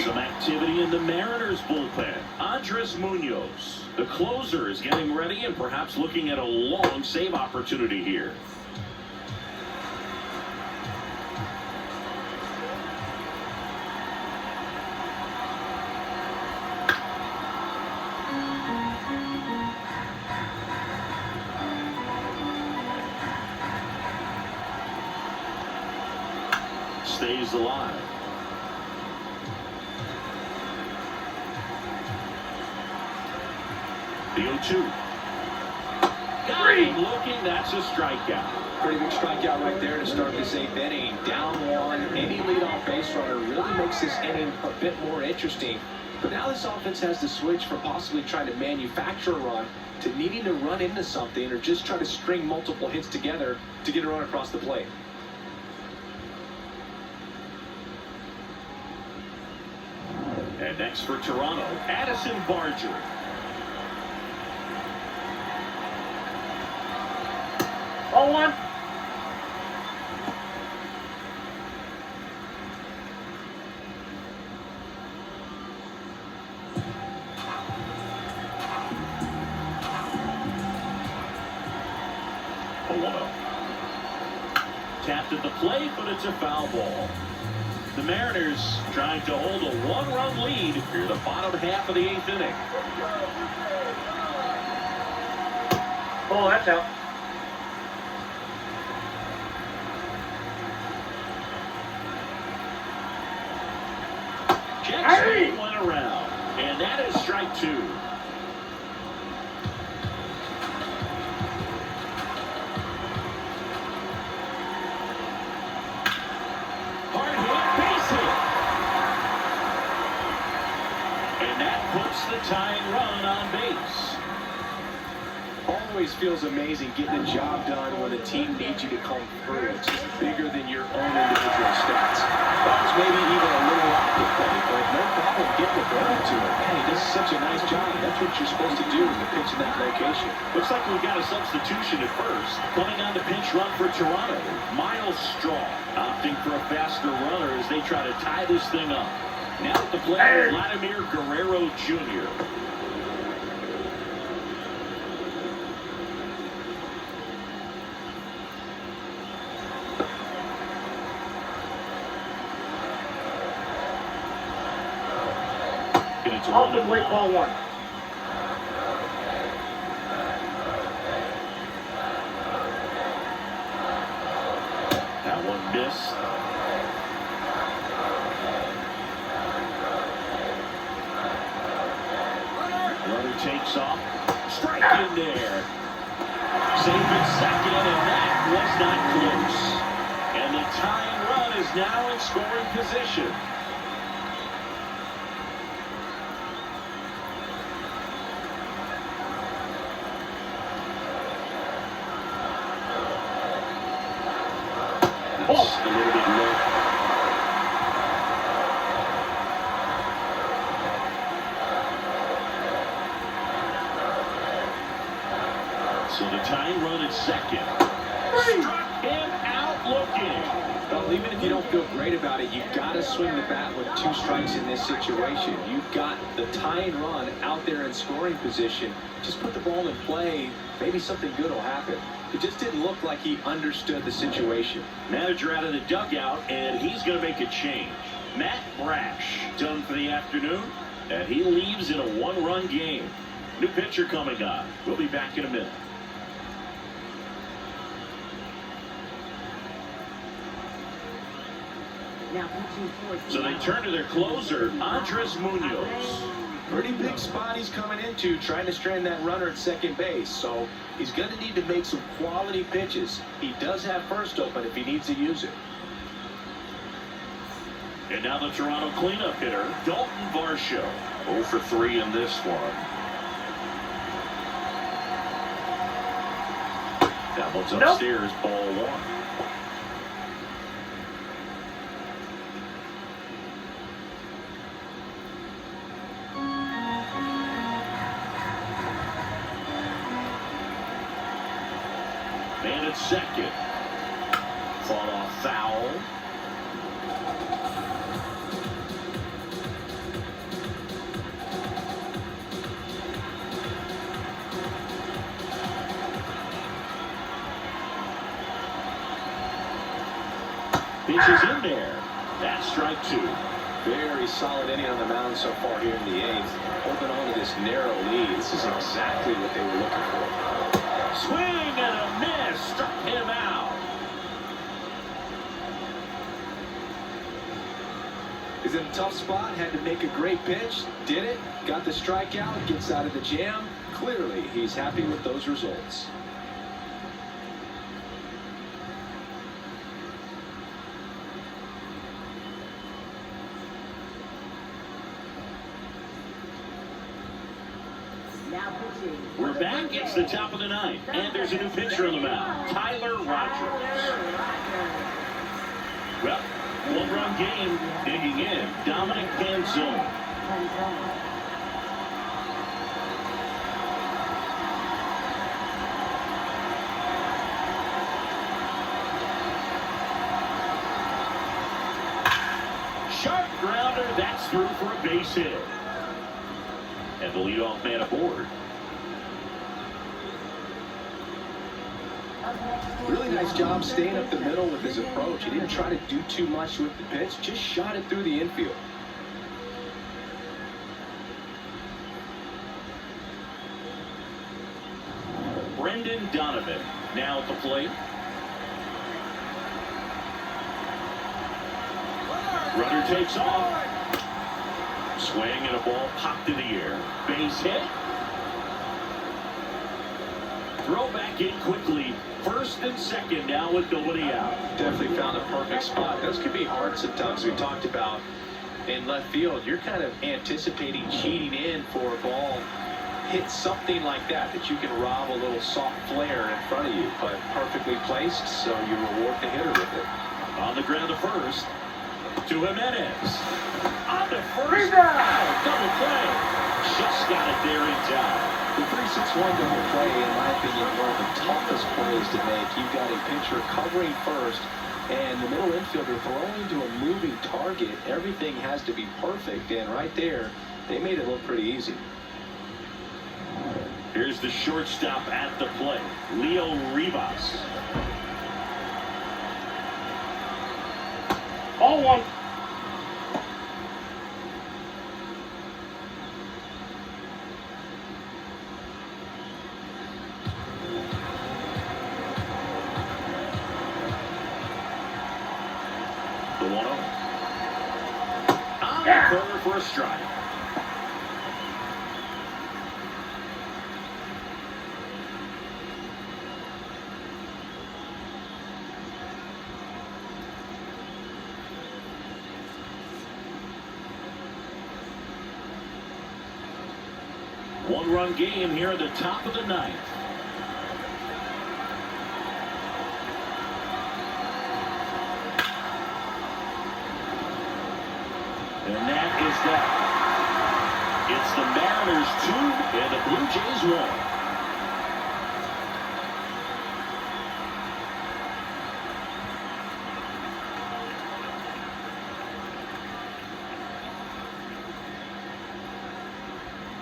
Some activity in the Mariners bullpen. Andres Munoz, the closer, is getting ready and perhaps looking at a long save opportunity here. Stays alive. The 0-2. Got him looking. That's a strikeout. Pretty big strikeout right there to start this 8th inning. Down 1. Any leadoff base runner really makes this inning a bit more interesting. But now this offense has to switch from possibly trying to manufacture a run to needing to run into something or just try to string multiple hits together to get a run across the plate. And next for Toronto, Addison Barger. Ball 1. Tapped at the plate, but it's a foul ball. The Mariners trying to hold a 1-run lead near the bottom half of the 8th inning. Oh, that's out. Jet swing went around, and that is strike 2. Hard hit, base hit. And that puts the tying run on base. Always feels amazing getting a job done when the team needs you to come through. It's just bigger than your own individual stats. That was maybe even a little off the plate, but no problem getting the ball to him. Man, he does such a nice job. That's what you're supposed to do when you pitch in that location. Looks like we've got a substitution at first. Coming on the pinch run for Toronto, Miles Straw opting for a faster runner as they try to tie this thing up. Now at the plate, Vladimir Guerrero Jr. Off the plate, ball 1. That one missed. Runner takes off. Strike in there. Safe at second, and that was not close. And the tying run is now in scoring position. Just a little bit low. So the tying run at second. Struck him out looking. Well, even if you don't feel great about it, you've got to swing the bat with 2 strikes in this situation. You've got the tying run out there in scoring position. Just put the ball in play. Maybe something good will happen. It just didn't look like he understood the situation. Manager out of the dugout, and he's going to make a change. Matt Brash done for the afternoon, and he leaves in a 1-run game. New pitcher coming on. We'll be back in a minute. So they turn to their closer, Andres Munoz. Pretty big spot he's coming into, trying to strand that runner at second base. So he's going to need to make some quality pitches. He does have first open if he needs to use it. And now the Toronto cleanup hitter, Dalton Varsho. 0 for 3 in this one. That one's upstairs, ball 1. Man at second. Fall off foul. Pitch is in there. That's strike 2. Very solid inning on the mound so far here in the 8th. Holding on to this narrow lead. This is exactly what they were looking for. Swing and a miss. Struck him out. He's in a tough spot. Had to make a great pitch. Did it. Got the strikeout. Gets out of the jam. Clearly, he's happy with those results. Now pitching. We're back. It's the top of the 9th. And there's a new pitcher on the mound. Tyler Rogers. Well, one-run game. Digging in. Dominic Canzone. Sharp grounder. That's through for a base hit. And the leadoff man aboard. Really nice job staying up the middle with his approach. He didn't try to do too much with the pitch. Just shot it through the infield. Brendan Donovan now at the plate. Runner takes off. Swing and a ball popped in the air. Base hit. Throw back in quickly. First and second now with nobody out. Definitely found a perfect spot. Those could be hard sometimes. We talked about in left field. You're kind of anticipating cheating in for a ball. Hit something like that you can rob a little soft flare in front of you. But perfectly placed, so you reward the hitter with it. On the ground to first. To Jimenez. On to first. Out. Double play. Just got it there in time. The 3-6-1 double play, in my opinion, one of the toughest plays to make. You've got a pitcher covering first, and the middle infielder throwing to a moving target. Everything has to be perfect, and right there, they made it look pretty easy. Here's the shortstop at the plate, Leo Rivas. Ball 1. The 1-0. On the corner for a strike. One-run game here at the top of the 9th. And that is that. It's the Mariners 2 and the Blue Jays 1.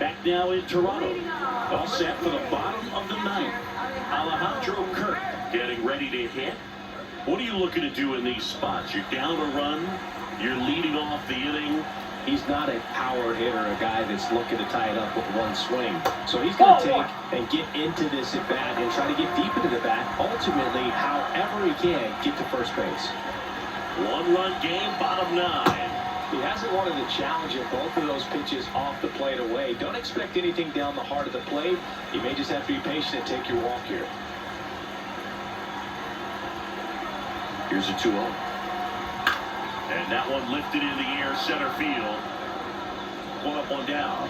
Back now in Toronto. All set for the bottom of the 9th. Alejandro Kirk getting ready to hit. What are you looking to do in these spots? You're down a run. You're leading off the inning. He's not a power hitter, a guy that's looking to tie it up with one swing. So he's going to take and get into this at bat and try to get deep into the bat. Ultimately, however he can, get to first base. One-run game, bottom 9. He hasn't wanted to challenge it. Both of those pitches off the plate away. Don't expect anything down the heart of the plate. You may just have to be patient and take your walk here. Here's a 2-0. And that one lifted in the air, center field. one up, one down.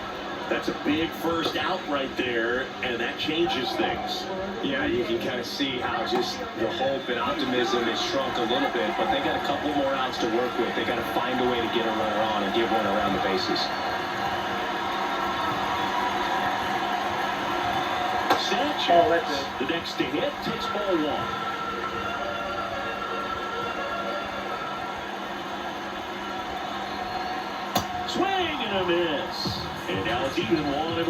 That's a big first out right there, and that changes things. Yeah, you can kind of see how just the hope and optimism is shrunk a little bit, but they got a couple more outs to work with. They got to find a way to get a runner on and get one around the bases. Sanchez, Oh, that's it. the next to hit, takes ball one. Swing and a miss. And now it's even 1-1.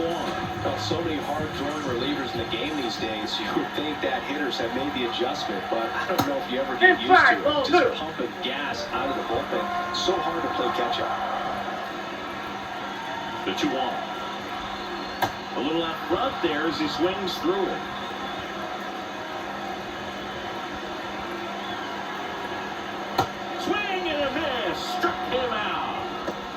Well, so many hard-throwing relievers in the game these days, you would think that hitters have made the adjustment, but I don't know if you ever get used to it. Just pumping gas out of the bullpen. So hard to play catch-up. The 2-1. A little out front there as he swings through it. Swing and a miss. Struck him out.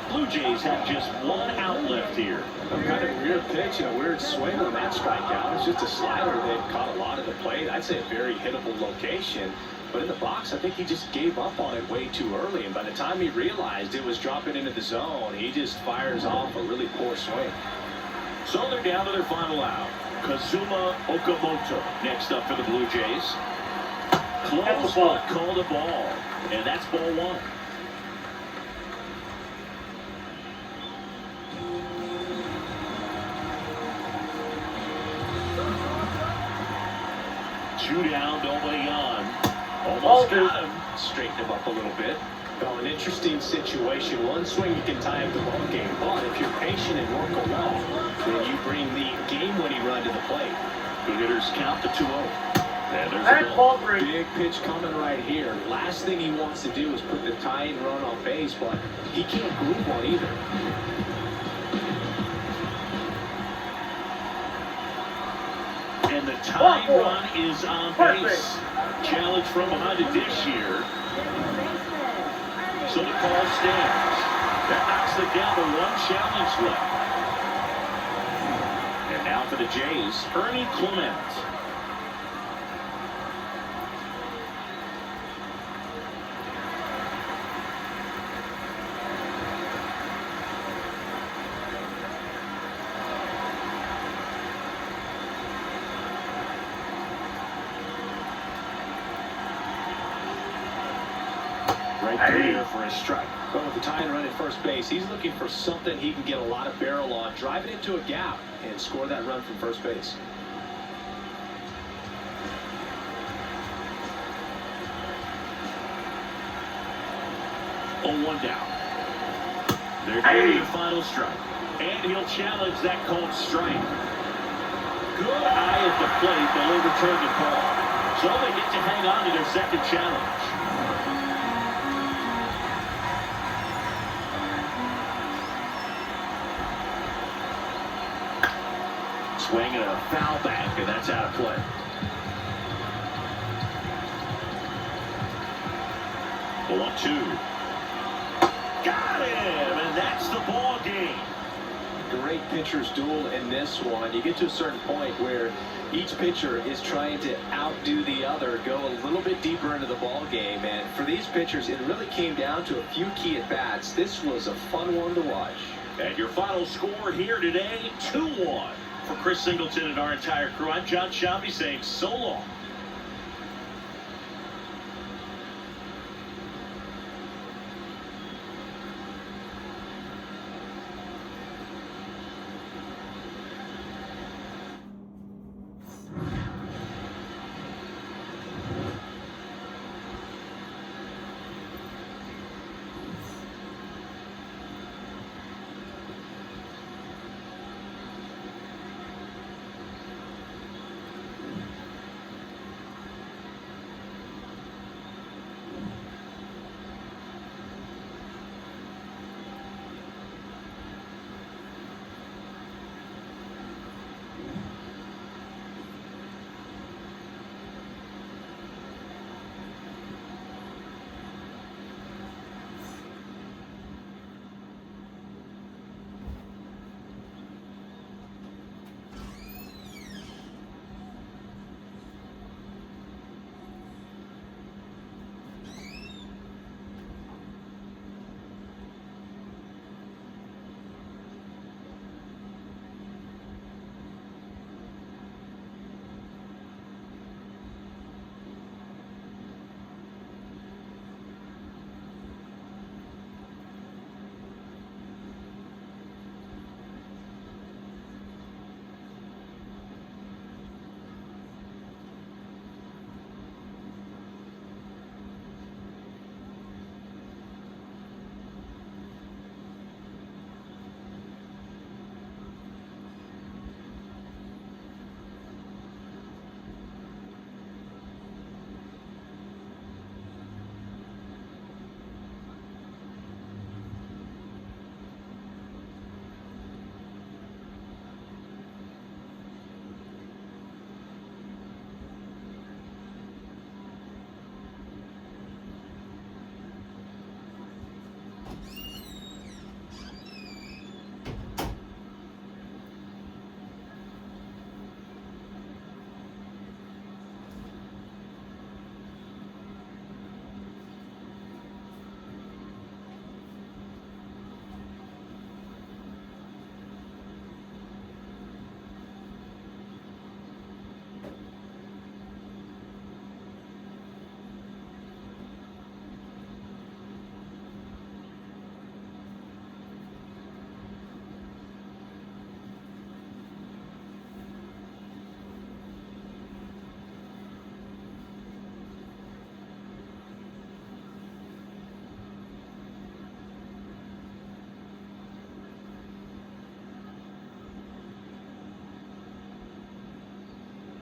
Blue Jays have just one out left here. A kind of weird pitch and a weird swing on that strikeout. It's just a slider that caught a lot of the plate. I'd say a very hittable location. But in the box, I think he just gave up on it way too early. And by the time he realized it was dropping into the zone, he just fires off a really poor swing. So they're down to their final out. Kazuma Okamoto next up for the Blue Jays. Close but called a ball. And that's ball one. Two down, nobody on. Almost got him. Straighten him up a little bit. Well, an interesting situation. One swing you can tie up the ball game, but if you're patient and work along, then you bring the game-winning run to the plate. Good hitters count the 2-0. And there's That's a ball three. Big pitch coming right here. Last thing he wants to do is put the tying run on base, but he can't groove one either. And the tying run is on base. Challenge from behind the dish here. So the call stands. That knocks them down to one challenge left. And now for the Jays, Ernie Clement. Right there for a strike. But with the tying run at first base, he's looking for something he can get a lot of barrel on, drive it into a gap, and score that run from first base. Oh, 1 down. They're getting the final strike. And he'll challenge that called strike. Good eye at the plate. They'll overturn the call. So they get to hang on to their second challenge. Swing and a foul back, and that's out of play. The 1-2. Got him, and that's the ball game. Great pitcher's duel in this one. You get to a certain point where each pitcher is trying to outdo the other, go a little bit deeper into the ball game. And for these pitchers, it really came down to a few key at-bats. This was a fun one to watch. And your final score here today, 2-1. For Chris Singleton and our entire crew, I'm John Shelby saying so long.